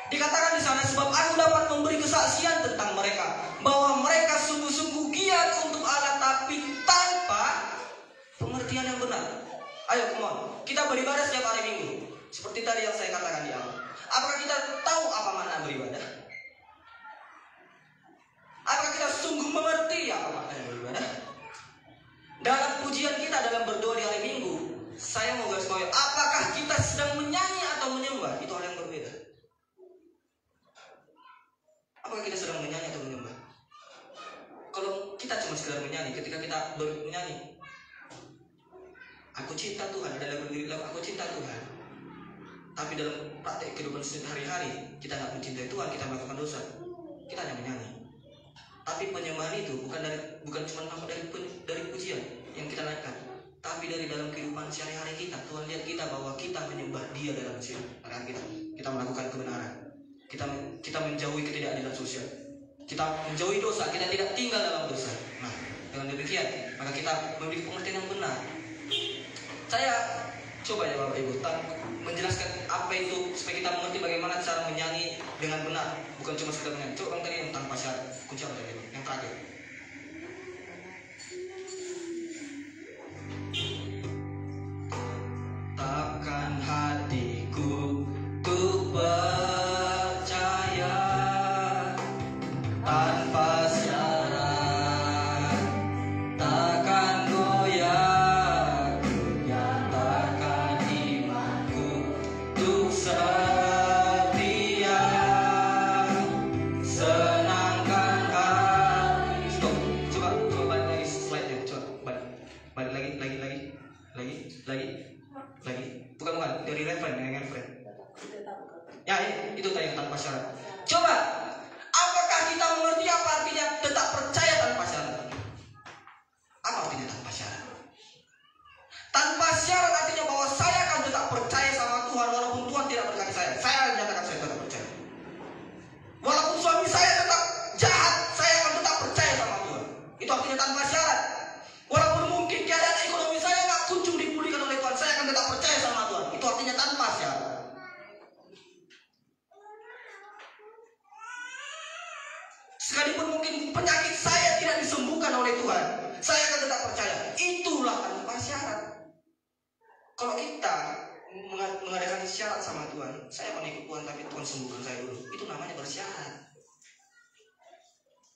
Dikatakan di sana, sebab aku dapat memberi kesaksian tentang mereka, bahwa mereka sungguh-sungguh giat untuk Allah, tapi tanpa pengertian yang benar. Ayo, come on. Kita beribadah setiap hari Minggu. Seperti tadi yang saya katakan di awal. Apakah kita tahu apa makna beribadah? Apakah kita sungguh mengerti apa makna beribadah? Dalam pujian kita, dalam berdoa di hari Minggu, saya mau garis bawahi, apakah kita sedang menyanyi atau menyembah? Itu hal yang berbeda. Apakah kita sedang menyanyi atau menyembah? Kalau kita cuma sekedar menyanyi, ketika kita bernyanyi, aku cinta Tuhan, ada lagu lirik aku cinta Tuhan, tapi dalam praktek kehidupan sehari-hari kita nggak mencintai Tuhan, kita melakukan dosa, kita hanya menyanyi. Tapi penyembahan itu bukan cuma dari pujian yang kita naikkan, tapi dari dalam kehidupan sehari-hari kita. Tuhan lihat kita bahwa kita menyembah Dia dalam sehari-hari kita melakukan kebenaran. Kita menjauhi ketidakadilan sosial. Kita menjauhi dosa, kita tidak tinggal dalam dosa. Nah, dengan demikian, maka kita memiliki pengertian yang benar. Saya coba ya Bapak Ibu menjelaskan apa itu supaya kita mengerti bagaimana cara menyanyi dengan benar, bukan cuma sekedar menyanyi. Coba tadi yang tanpa syarat, kunci apa tadi? Yang terakhir. Takkan hatiku tuh percaya tanpa syarat, takkan goyah, nyatakan imanku tuh setia, senangkan hati. Stop, coba balik lagi slide-nya, coba balik lagi. Bukan dari referen. Ya, itu tadi yang tanpa syarat. Coba, apakah kita mengerti apa artinya tetap percaya tanpa syarat? Apa artinya tanpa syarat? Tanpa syarat artinya bahwa saya akan tetap percaya sama Tuhan walaupun Tuhan tidak berkati saya. Saya menyatakan saya tetap percaya. Walaupun suami saya tetap jahat, saya akan tetap percaya sama Tuhan. Itu artinya tanpa syarat. Walaupun mungkin keadaan ekonomi saya nggak kunjung dipulihkan oleh Tuhan, saya akan tetap percaya sama Tuhan. Itu artinya tanpa syarat. Sekalipun mungkin penyakit saya tidak disembuhkan oleh Tuhan, saya akan tetap percaya. Itulah tanpa syarat. Kalau kita mengadakan syarat sama Tuhan, saya mau ikut Tuhan tapi Tuhan sembuhkan saya dulu, itu namanya bersyarat.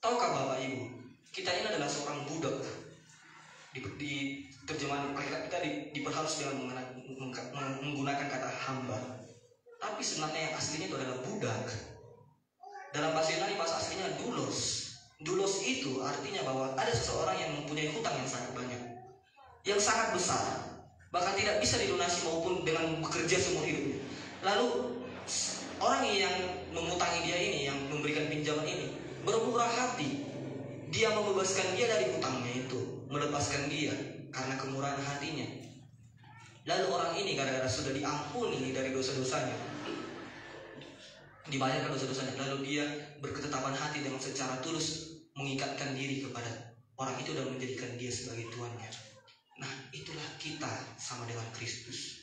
Tahukah Bapak Ibu, kita ini adalah seorang budak. Di terjemahan Alkitab kita diperhalus dengan menggunakan kata hamba. Tapi sebenarnya yang aslinya itu adalah budak. Dalam bahasa Yunani bahasa aslinya doulos. Doulos itu artinya bahwa ada seseorang yang mempunyai hutang yang sangat banyak, yang sangat besar, bahkan tidak bisa dilunasi maupun dengan bekerja seumur hidupnya. Lalu orang yang mengutangi dia ini, yang memberikan pinjaman ini, bermurah hati. Dia membebaskan dia dari hutangnya itu, melepaskan dia karena kemurahan hatinya. Lalu orang ini gara-gara sudah diampuni dari dosa-dosanya, dibayarkan dosa-dosanya, lalu dia berketetapan hati dengan secara tulus mengikatkan diri kepada orang itu dan menjadikan dia sebagai tuannya. Nah, itulah kita sama dengan Kristus.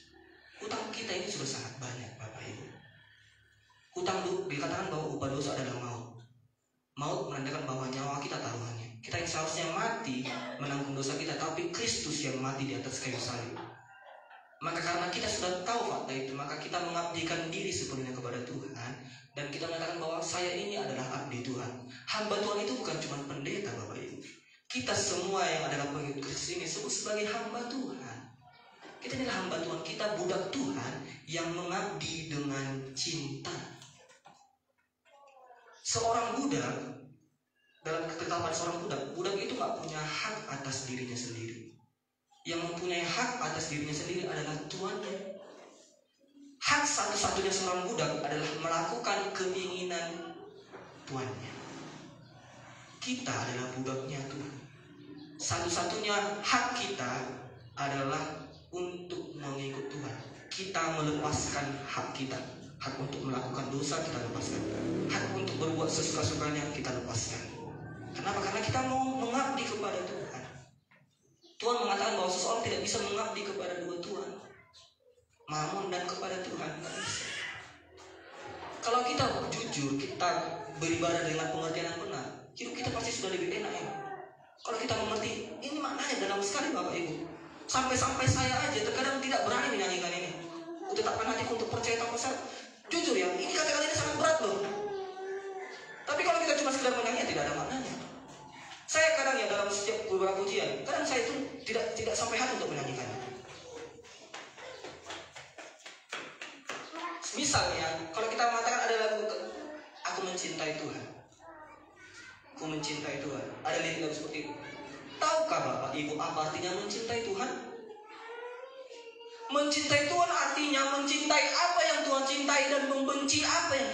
Hutang kita ini sudah sangat banyak Bapak Ibu. Hutang dikatakan bahwa upah dosa adalah maut. Maut menandakan bahwa nyawa kita taruhannya. Kita yang seharusnya mati menanggung dosa kita, tapi Kristus yang mati di atas kayu salib. Maka karena kita sudah tahu fakta itu, maka kita mengabdikan diri sepenuhnya kepada Tuhan, dan kita mengatakan bahwa saya ini adalah abdi Tuhan. Hamba Tuhan itu bukan cuma pendeta Bapak Ibu. Kita semua yang adalah pengikut Kristus ini disebut sebagai hamba Tuhan. Kita adalah hamba Tuhan, kita budak Tuhan yang mengabdi dengan cinta. Seorang budak, dalam ketetapan seorang budak itu gak punya hak atas dirinya sendiri. Yang mempunyai hak atas dirinya sendiri adalah tuannya. Hak satu-satunya seorang budak adalah melakukan keinginan tuannya. Kita adalah budaknya Tuhan. satu-satunya hak kita adalah untuk mengikut Tuhan. Kita melepaskan hak kita. Hak untuk melakukan dosa kita lepaskan. Hak untuk berbuat sesuka-sukanya kita lepaskan. Kenapa? Karena kita mau mengabdi kepada Tuhan. Tuhan mengatakan bahwa seseorang tidak bisa mengabdi kepada dua Tuhan, Mammon dan kepada Tuhan. Tidak bisa. Kalau kita jujur, kita beribadah dengan pengertian yang benar, hidup kita pasti sudah lebih enak ya. Kalau kita mengerti, ini maknanya dalam sekali Bapak Ibu. Sampai-sampai saya aja terkadang tidak berani menyanyikan ini. Tetapkan hatiku untuk percaya tanpa syarat. Jujur ya, ini kata-kata ini sangat berat loh. Tapi kalau kita cuma sekedar menyanyi, tidak ada maknanya. Saya kadang ya dalam setiap beberapa ujian, kadang saya itu tidak sampai hati untuk menyanyikannya. Misalnya, kalau kita mengatakan ada lagu Aku Mencintai Tuhan. Aku mencintai Tuhan. Ada lirik lagu seperti itu. Tahukah Bapak Ibu apa artinya mencintai Tuhan? Mencintai Tuhan artinya mencintai apa yang Tuhan cintai dan membenci apa yang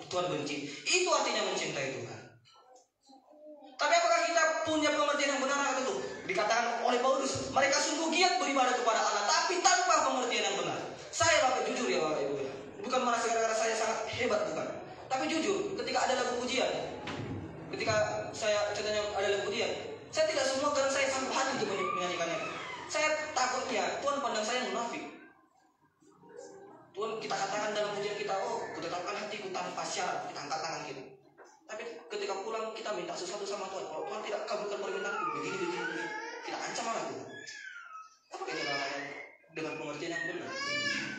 Tuhan benci. Itu artinya mencintai Tuhan. Tapi apakah kita punya pengertian yang benar atau itu? Dikatakan oleh Paulus, mereka sungguh giat beribadah kepada Allah, tapi tanpa pengertian yang benar. Saya Bapak jujur ya Bapak Ibu, bukan merasa gara-gara saya sangat hebat, bukan. Tapi jujur, ketika ada lagu pujian, ketika saya contohnya ada lagu pujian, saya tidak semua karena saya sanggup hati untuk menyanyikannya. Saya takutnya Tuhan pandang saya munafik. Tuhan kita katakan dalam pujian kita, oh, kutetapkan hatiku tanpa syarat, kita angkat tangan kita. Tapi ketika pulang kita minta sesuatu sama Tuhan. Kalau Tuhan tidak kabulkan permintaanku, begini. Kita ancam malah Tuhan. Apa ini namanya? Dengan pengertian yang benar.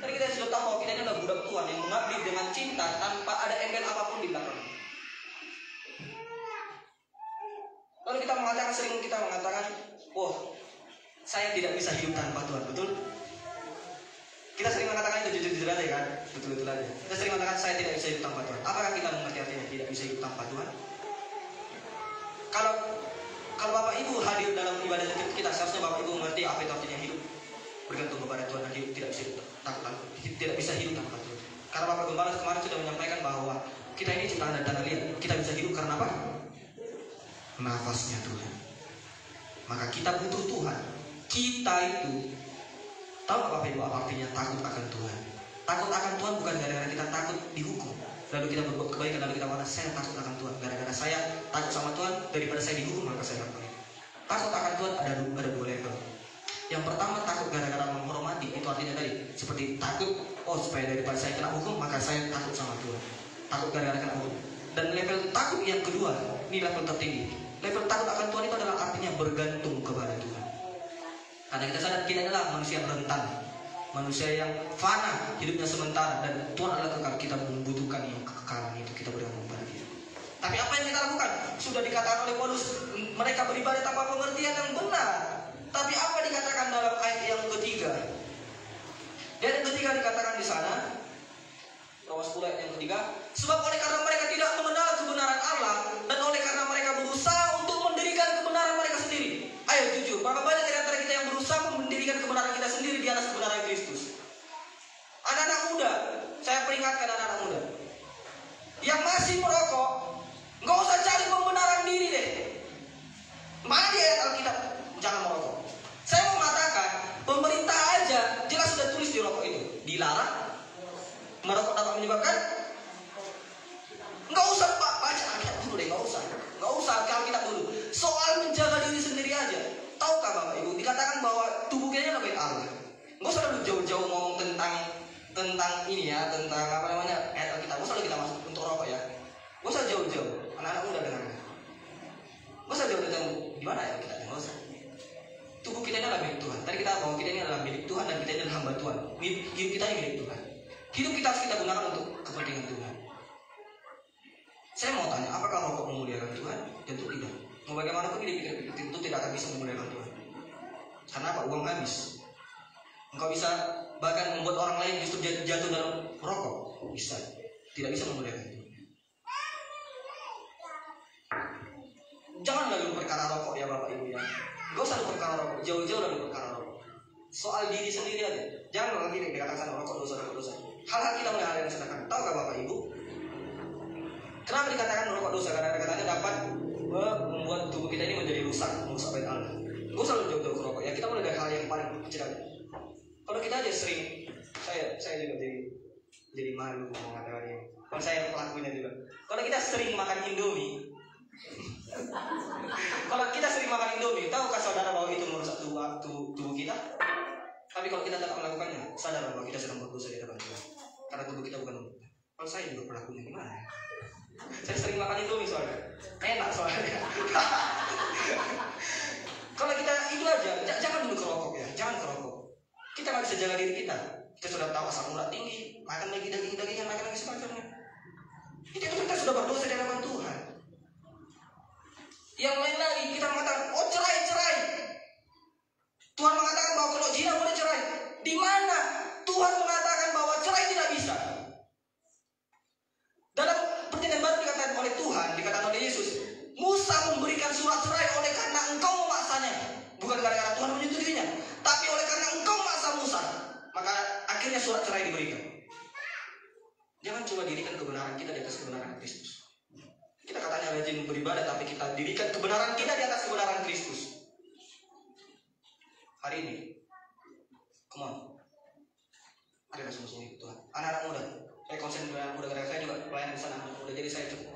Tadi kita sudah tahu bahwa kita ini adalah budak Tuhan yang mengabdi dengan cinta tanpa ada embel apapun di belakang. Lalu sering kita mengatakan, oh, saya tidak bisa hidup tanpa Tuhan, betul? Kita sering mengatakan itu jujur-jujur aja kan, betul-betul aja. Kita sering mengatakan saya tidak bisa hidup tanpa Tuhan. Apakah kita mengerti artinya tidak bisa hidup tanpa Tuhan? Kalau Bapak Ibu hadir dalam ibadah kita, seharusnya Bapak Ibu mengerti apa itu artinya hidup bergantung kepada Tuhan dan hidup tidak bisa hidup tanpa Tuhan. Karena Bapak Gembala kemarin sudah menyampaikan bahwa kita ini ciptaan dan tanah liat. Kita bisa hidup karena apa? Nafasnya Tuhan. Maka kita butuh Tuhan. Kita itu tahu Bapak Ibu apa artinya takut akan Tuhan? Takut akan Tuhan bukan gara-gara kita takut dihukum, lalu kita berbuat kebaikan, lalu kita mengatakan saya takut akan Tuhan. Gara-gara saya takut sama Tuhan, daripada saya dihukum maka saya lakukan. Takut akan Tuhan ada dua level. Yang pertama takut gara-gara menghormati, itu artinya tadi seperti takut, oh supaya daripada saya kena hukum maka saya takut sama Tuhan. Takut gara-gara kena hukum. Dan level takut yang kedua, ini level tertinggi. Level takut akan Tuhan itu adalah artinya bergantung kepada Tuhan. Karena kita sadar kita adalah manusia yang rentan, manusia yang fana, hidupnya sementara, dan Tuhan adalah kekal. Kita membutuhkan yang kekekalan itu, kita bergantung pada Dia. Tapi apa yang kita lakukan? Sudah dikatakan oleh Paulus, mereka beribadah tanpa pengertian yang benar. Tapi apa dikatakan dalam ayat yang ketiga? Ayat yang ketiga dikatakan di sana, Roma 10 ayat yang ketiga, sebab oleh karena mereka tidak mengenal kebenaran Allah, dan oleh karena mereka berusaha untuk mendirikan kebenaran mereka sendiri. Ayo jujur, berapa banyak dari antara kita yang berusaha mendirikan kebenaran kita sendiri di atas kebenaran Kristus? Anak-anak muda, saya peringatkan anak-anak muda yang masih merokok, nggak usah cari pembenaran diri deh. Mana di ayat Alkitab jangan merokok? Saya mau mengatakan, pemerintah aja jelas sudah tulis di rokok itu dilarang. Merokok dapat menyebabkan. Nggak usah Pak, baca Alkitab dulu deh, nggak usah Alkitab dulu. Soal menjaga diri sendiri aja. Tahukah Bapak Ibu, dikatakan bahwa tubuh kita adalah bait Allah. Nggak usah dulu jauh-jauh ngomong tentang ini ya, tentang apa namanya ayat Alkitab. Nggak usah kita masuk untuk rokok ya. Nggak usah jauh-jauh. Anak-anak muda dengarnya. Nggak usah jauh-jauh. Di mana ya kita? Nggak usah. Tubuh kita ini adalah milik Tuhan. Tadi kita bahwa kita ini adalah milik Tuhan dan kita ini adalah hamba Tuhan. Hidup kita ini milik Tuhan. Hidup kita harus kita gunakan untuk kepentingan Tuhan. Saya mau tanya, apakah rokok memuliakan Tuhan? Tentu tidak. Mau bagaimanapun dipikir-pikir itu tidak akan bisa memuliakan Tuhan. Karena apa? Uang habis. Engkau bisa bahkan membuat orang lain justru jatuh dalam rokok. Bisa. Tidak bisa memuliakan Tuhan. Jangan lalu perkara rokok ya Bapak Ibu ya. Gak usah perkara rokok. Jauh-jauh lalu perkara rokok. Soal diri sendiri aja. Jangan lagi dikatakan rokok dosa. Hal-hal kita mulai hal yang sedangkan. Tahukah Bapak Ibu? Kenapa dikatakan rokok dosa? Karena katanya dapat membuat tubuh kita ini menjadi rusak bait Allah. Gak usah lu jauh-jauh ke rokok ya. Kita mulai dari hal yang paling kecil aja. Kalau kita aja sering, saya juga jadi malu mengatakan ini. Kalau saya pelakunya juga. Kalau kita sering makan Indomie, tahukah saudara bahwa itu merusak tubuh kita? Tapi kalau kita tetap melakukannya, sadar bahwa kita sedang berdosa di hadapan Tuhan. Karena tubuh kita bukan untuk kita. Kalau saya juga pelakunya gimana? Saya sering makan Indomie soalnya, enak soalnya. Kalau kita itu aja, jangan dulu kerokok ya, jangan kerokok. Kita nggak bisa jaga diri kita. Kita sudah tahu asam urat tinggi, makan lagi daging-dagingan, makan lagi semacamnya. Itu kita sudah berdosa di hadapan Tuhan. Yang lain lagi kita mengatakan, oh cerai. Tuhan mengatakan bahwa kalau zina boleh cerai. Di mana Tuhan mengatakan bahwa cerai tidak bisa? Dalam perjanjian baru dikatakan oleh Tuhan, dikatakan oleh Yesus, Musa memberikan surat cerai oleh karena engkau memaksanya. Bukan gara-gara Tuhan menyetujuinya, tapi oleh karena engkau memaksa Musa. Maka akhirnya surat cerai diberikan. Jangan coba dirikan kebenaran kita di atas kebenaran Kristus. Kita katanya rajin beribadah, tapi kita dirikan kebenaran kita di atas kebenaran Kristus. Hari ini, come on, ada sungguh-sungguh Tuhan. Anak-anak muda, saya konsen dengan anak muda karena saya juga pelayanan di sana anak muda, jadi saya cukup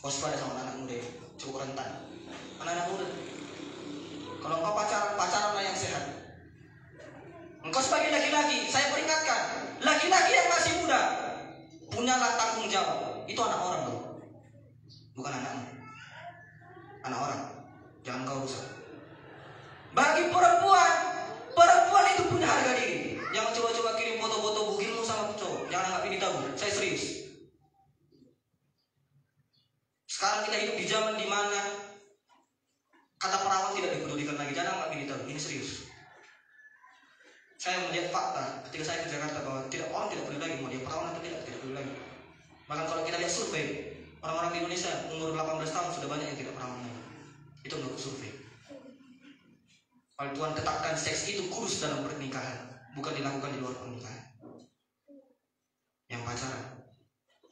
waspada sama anak muda ini, cukup rentan. Anak-anak muda, kalau engkau pacaranlah yang sehat. Engkau sebagai laki-laki, saya peringatkan, laki-laki yang masih muda, punyalah tanggung jawab. Itu anak orang loh, bukan anakmu. Anak orang, jangan kau rusak. Bagi perempuan itu punya harga diri. Jangan coba-coba kirim foto-foto bugilmu sama cowok. Jangan anggap ini tabu. Saya serius. Sekarang kita hidup di zaman dimana kata perawan tidak dipedulikan lagi. Jangan anggap ini tabu. Ini serius. Saya melihat fakta ketika saya ke Jakarta bahwa orang tidak peduli lagi mau dia perawan atau tidak peduli lagi. Bahkan kalau kita lihat survei, orang-orang di Indonesia umur 18 tahun sudah banyak yang tidak perawan lagi. Itu menurut survei. Kalau Tuhan tetapkan seks itu kudus dalam pernikahan, bukan dilakukan di luar pernikahan. Yang pacaran,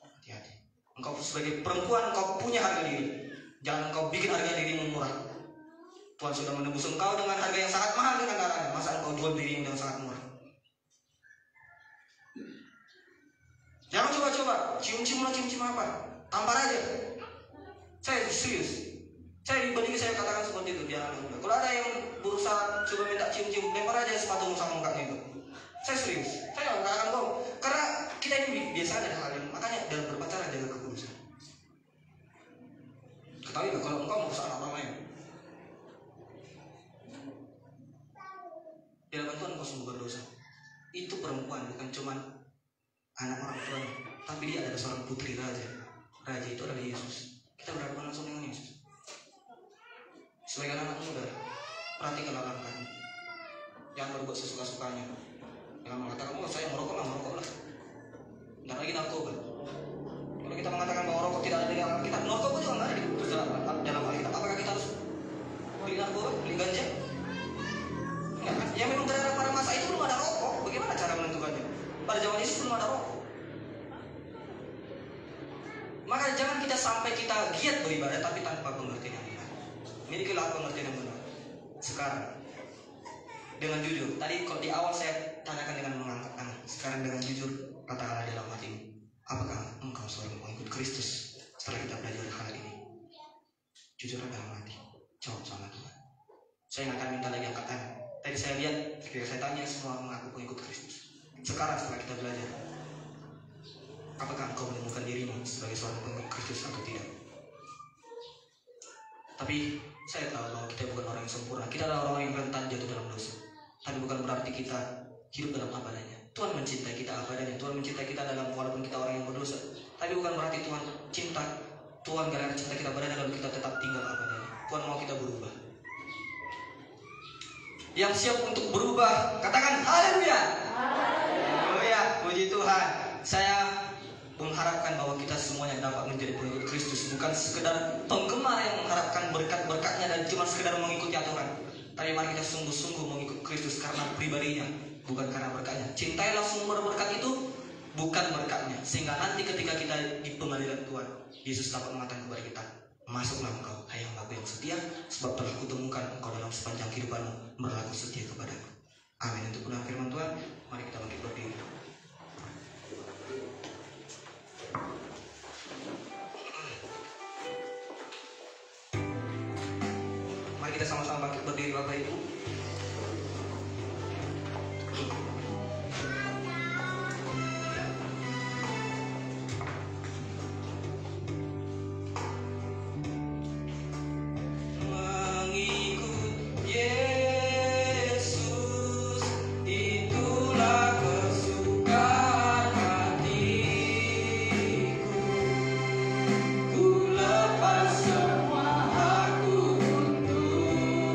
hati-hati. Engkau sebagai perempuan, engkau punya harga diri. Jangan engkau bikin harga dirimu murah. Tuhan sudah menebus engkau dengan harga yang sangat mahal dengan darahnya. Masa engkau jual dirimu dengan sangat murah? Jangan coba-coba cium-cium apa? Tampar aja. Saya serius. Saya dibandingin saya katakan seperti itu biar anak muda. Kalau ada yang berusaha coba minta cium-cium, lempar aja sepatumu sama mukanya itu. Saya serius. Saya nggak akan bohong. Karena kita ini biasa ada hal yang makanya dalam berpacaran jaga kekudusan. Ketahui nggak kalau engkau merusak anak orang lain? Di hadapan Tuhan engkau sungguh berdosa. Itu perempuan bukan cuma anak orang tuanya, tapi dia adalah seorang putri raja. Raja itu adalah Yesus. Kita berhadapan langsung dengan Yesus. Sebagai anak muda, perhatikanlah langkahnya. Jangan berbuat sesuka-sukanya. Jangan mengatakan, oh saya merokok lah. Nggak lagi narkoba. Kalau kita mengatakan bahwa rokok tidak ada di dalam kita, narkoba juga nggak ada dalam Alkitab. Apakah kita harus beli narkoba, beli ganja? Enggak kan? Ya memang pada masa itu belum ada rokok. Bagaimana cara menentukannya? Pada zaman Yesus belum ada rokok. Maka jangan kita sampai kita giat beribadah tapi tanpa pengertian yang benar. Milikilah pengertian yang benar. Sekarang dengan jujur. Tadi kalau di awal saya tanyakan dengan mengangkat tangan. Sekarang dengan jujur katakanlah dalam hatimu, apakah engkau sebagai pengikut Kristus? Setelah kita belajar hal ini, jujur dalam hati. Jawab sama Tuhan. Saya nggak akan minta lagi angkat tangan. Tadi saya lihat ketika saya tanya semua mengaku pengikut Kristus. Sekarang setelah kita belajar, apakah engkau menemukan dirimu sebagai seorang pengikut Kristus atau tidak? Tapi saya tahu bahwa kita bukan orang yang sempurna. Kita adalah orang yang rentan jatuh dalam dosa. Tapi bukan berarti kita hidup dalam apa adanya. Tuhan mencintai kita apa adanya. Tuhan mencintai kita dalam walaupun kita orang yang berdosa. Tapi bukan berarti Tuhan cinta. Tuhan gara-gara cinta kita pada lalu kita tetap tinggal apa adanya. Tuhan mau kita berubah. Yang siap untuk berubah, katakan haleluya. Haleluya, puji Tuhan. Saya mengharapkan bahwa kita semuanya dapat menjadi pengikut Kristus, bukan sekedar penggemar yang mengharapkan berkat-berkatnya dan cuma sekedar mengikuti aturan. Tapi mari kita sungguh-sungguh mengikut Kristus karena pribadinya, bukan karena berkatnya. Cintailah sumber berkat itu, bukan berkatnya. Sehingga nanti ketika kita di pengadilan Tuhan, Yesus dapat mengatakan kepada kita, Masuklah engkau, hai hamba yang setia, sebab telah kutemukan engkau dalam sepanjang kehidupanmu berlaku setia kepadaku. Amin. Untuk kebenaran firman Tuhan, mari kita bangkit berdiri. Mari kita sama-sama bangkit berdiri, Bapak Ibu. Ku lepas semua aku untuk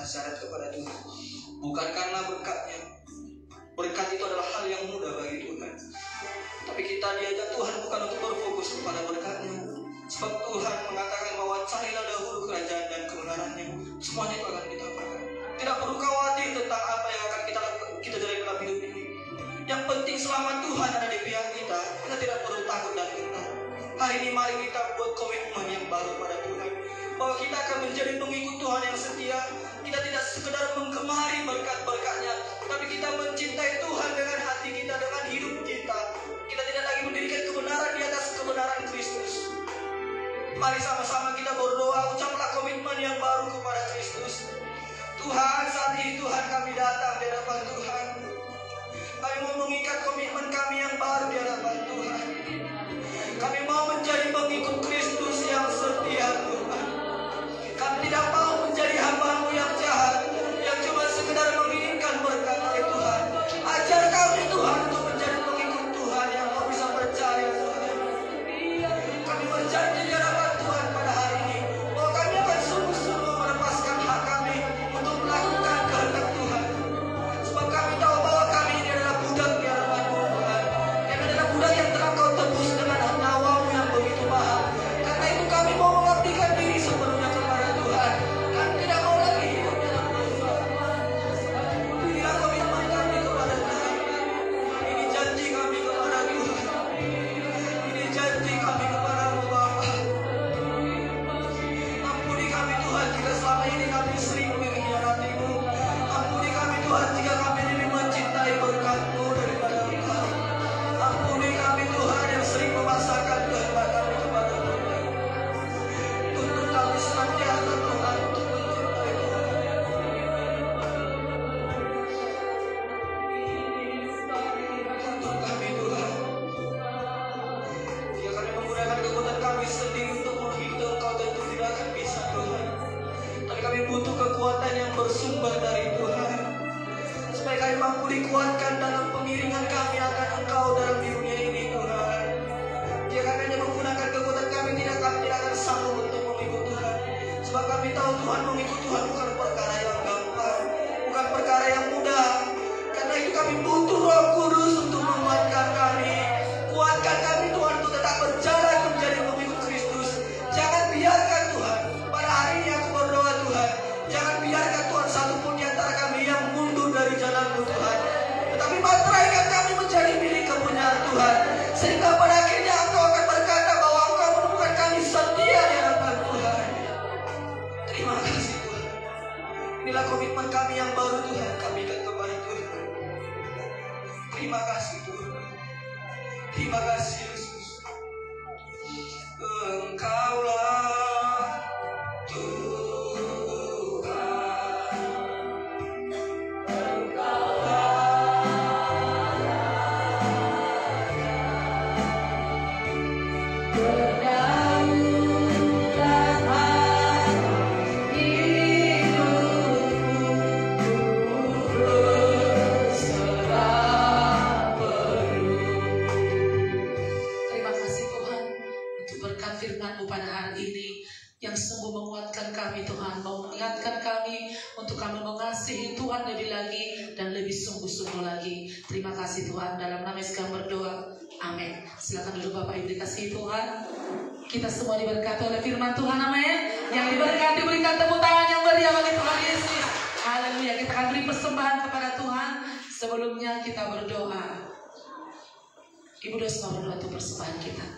syarat kepada Tuhan. Bukan karena berkatnya. Berkat itu adalah hal yang mudah bagi Tuhan. Tapi kita diajak Tuhan bukan untuk berfokus kepada berkatnya. Sebab Tuhan mengatakan bahwa carilah dahulu kerajaan dan kebenarannya. Semuanya itu akan ditambahkan. Tidak perlu khawatir tentang apa yang akan kita jalani dalam hidup ini. Yang penting selama Tuhan ada di pihak kita, kita tidak perlu takut dan gentar. Hari ini mari kita buat komitmen yang baru pada Tuhan, bahwa kita akan menjadi pengikut Tuhan yang setia. Kita tidak sekedar menggemari berkat-berkatnya, tapi kita mencintai Tuhan dengan hati kita, dengan hidup kita. Kita tidak lagi mendirikan kebenaran di atas kebenaran Kristus. Mari sama-sama kita berdoa, ucaplah komitmen yang baru kepada Kristus. Tuhan, saat ini Tuhan kami datang di hadapan Tuhan. Kami mau mengikat komitmen kami yang baru di hadapan Tuhan. Kami mau menjadi pengikut Kristus yang setia, Tuhan. Kami tidak mau menjadi hamba-Mu yang jahat, yang cuma sekedar menginginkan berkat dari Tuhan. Ajar kami, Tuhan, untuk menjadi pengikut Tuhan yang mau bisa percaya, Tuhan. Kami berjanji di hadapan Tuhan pada hari ini, bahwa kami akan sungguh-sungguh melepaskan hak kami untuk melakukan kehendak Tuhan. Sebab kami tahu bahwa kami ini adalah budak di hadapan Tuhan, yang ada kekuatan yang bersumber dari Tuhan. Supaya kami mampu dikuatkan dalam pengiringan kami akan Engkau dalam dunia ini Tuhan. Jika kami hanya menggunakan kekuatan kami tidak akan sanggup untuk mengikut Tuhan. Sebab kami tahu Tuhan, mengikut Tuhan bukan perkara yang gampang, bukan perkara yang mudah. Karena itu kami butuh Roh Kudus untuk menguatkan kami. Kuatkan kami Tuhan untuk tetap berjalan menjadi pengikut Kristus. Jangan biarkan Tuhan, pada hari ini aku berdoa Tuhan, jangan biarkan Tuhan satupun di antara kami yang mundur dari jalan-Mu Tuhan. Tetapi materaikan kami menjadi milik kepunyaan Tuhan. Sehingga pada akhirnya Engkau akan berkata bahwa Engkau menemukan kami setia di hadapan Tuhan. Terima kasih Tuhan. Inilah komitmen kami yang baru Tuhan, kami akan kepada Tuhan. Terima kasih Tuhan. Terima kasih Yesus. Engkaulah Tuhan. Yang sungguh menguatkan kami Tuhan, mau mengingatkan kami untuk kami mengasihi Tuhan lebih lagi dan lebih sungguh-sungguh lagi. Terima kasih Tuhan, dalam nama Yesus kami berdoa, amin. Silakan duduk Bapak Ibu dikasihi Tuhan. Kita semua diberkati oleh firman Tuhan, amin. Yang diberkati berikan tepuk tangan yang meriah bagi Tuhan Yesus. Haleluya. Kita akan beri persembahan kepada Tuhan. Sebelumnya kita berdoa. Ibu doa semua berdoa untuk persembahan kita.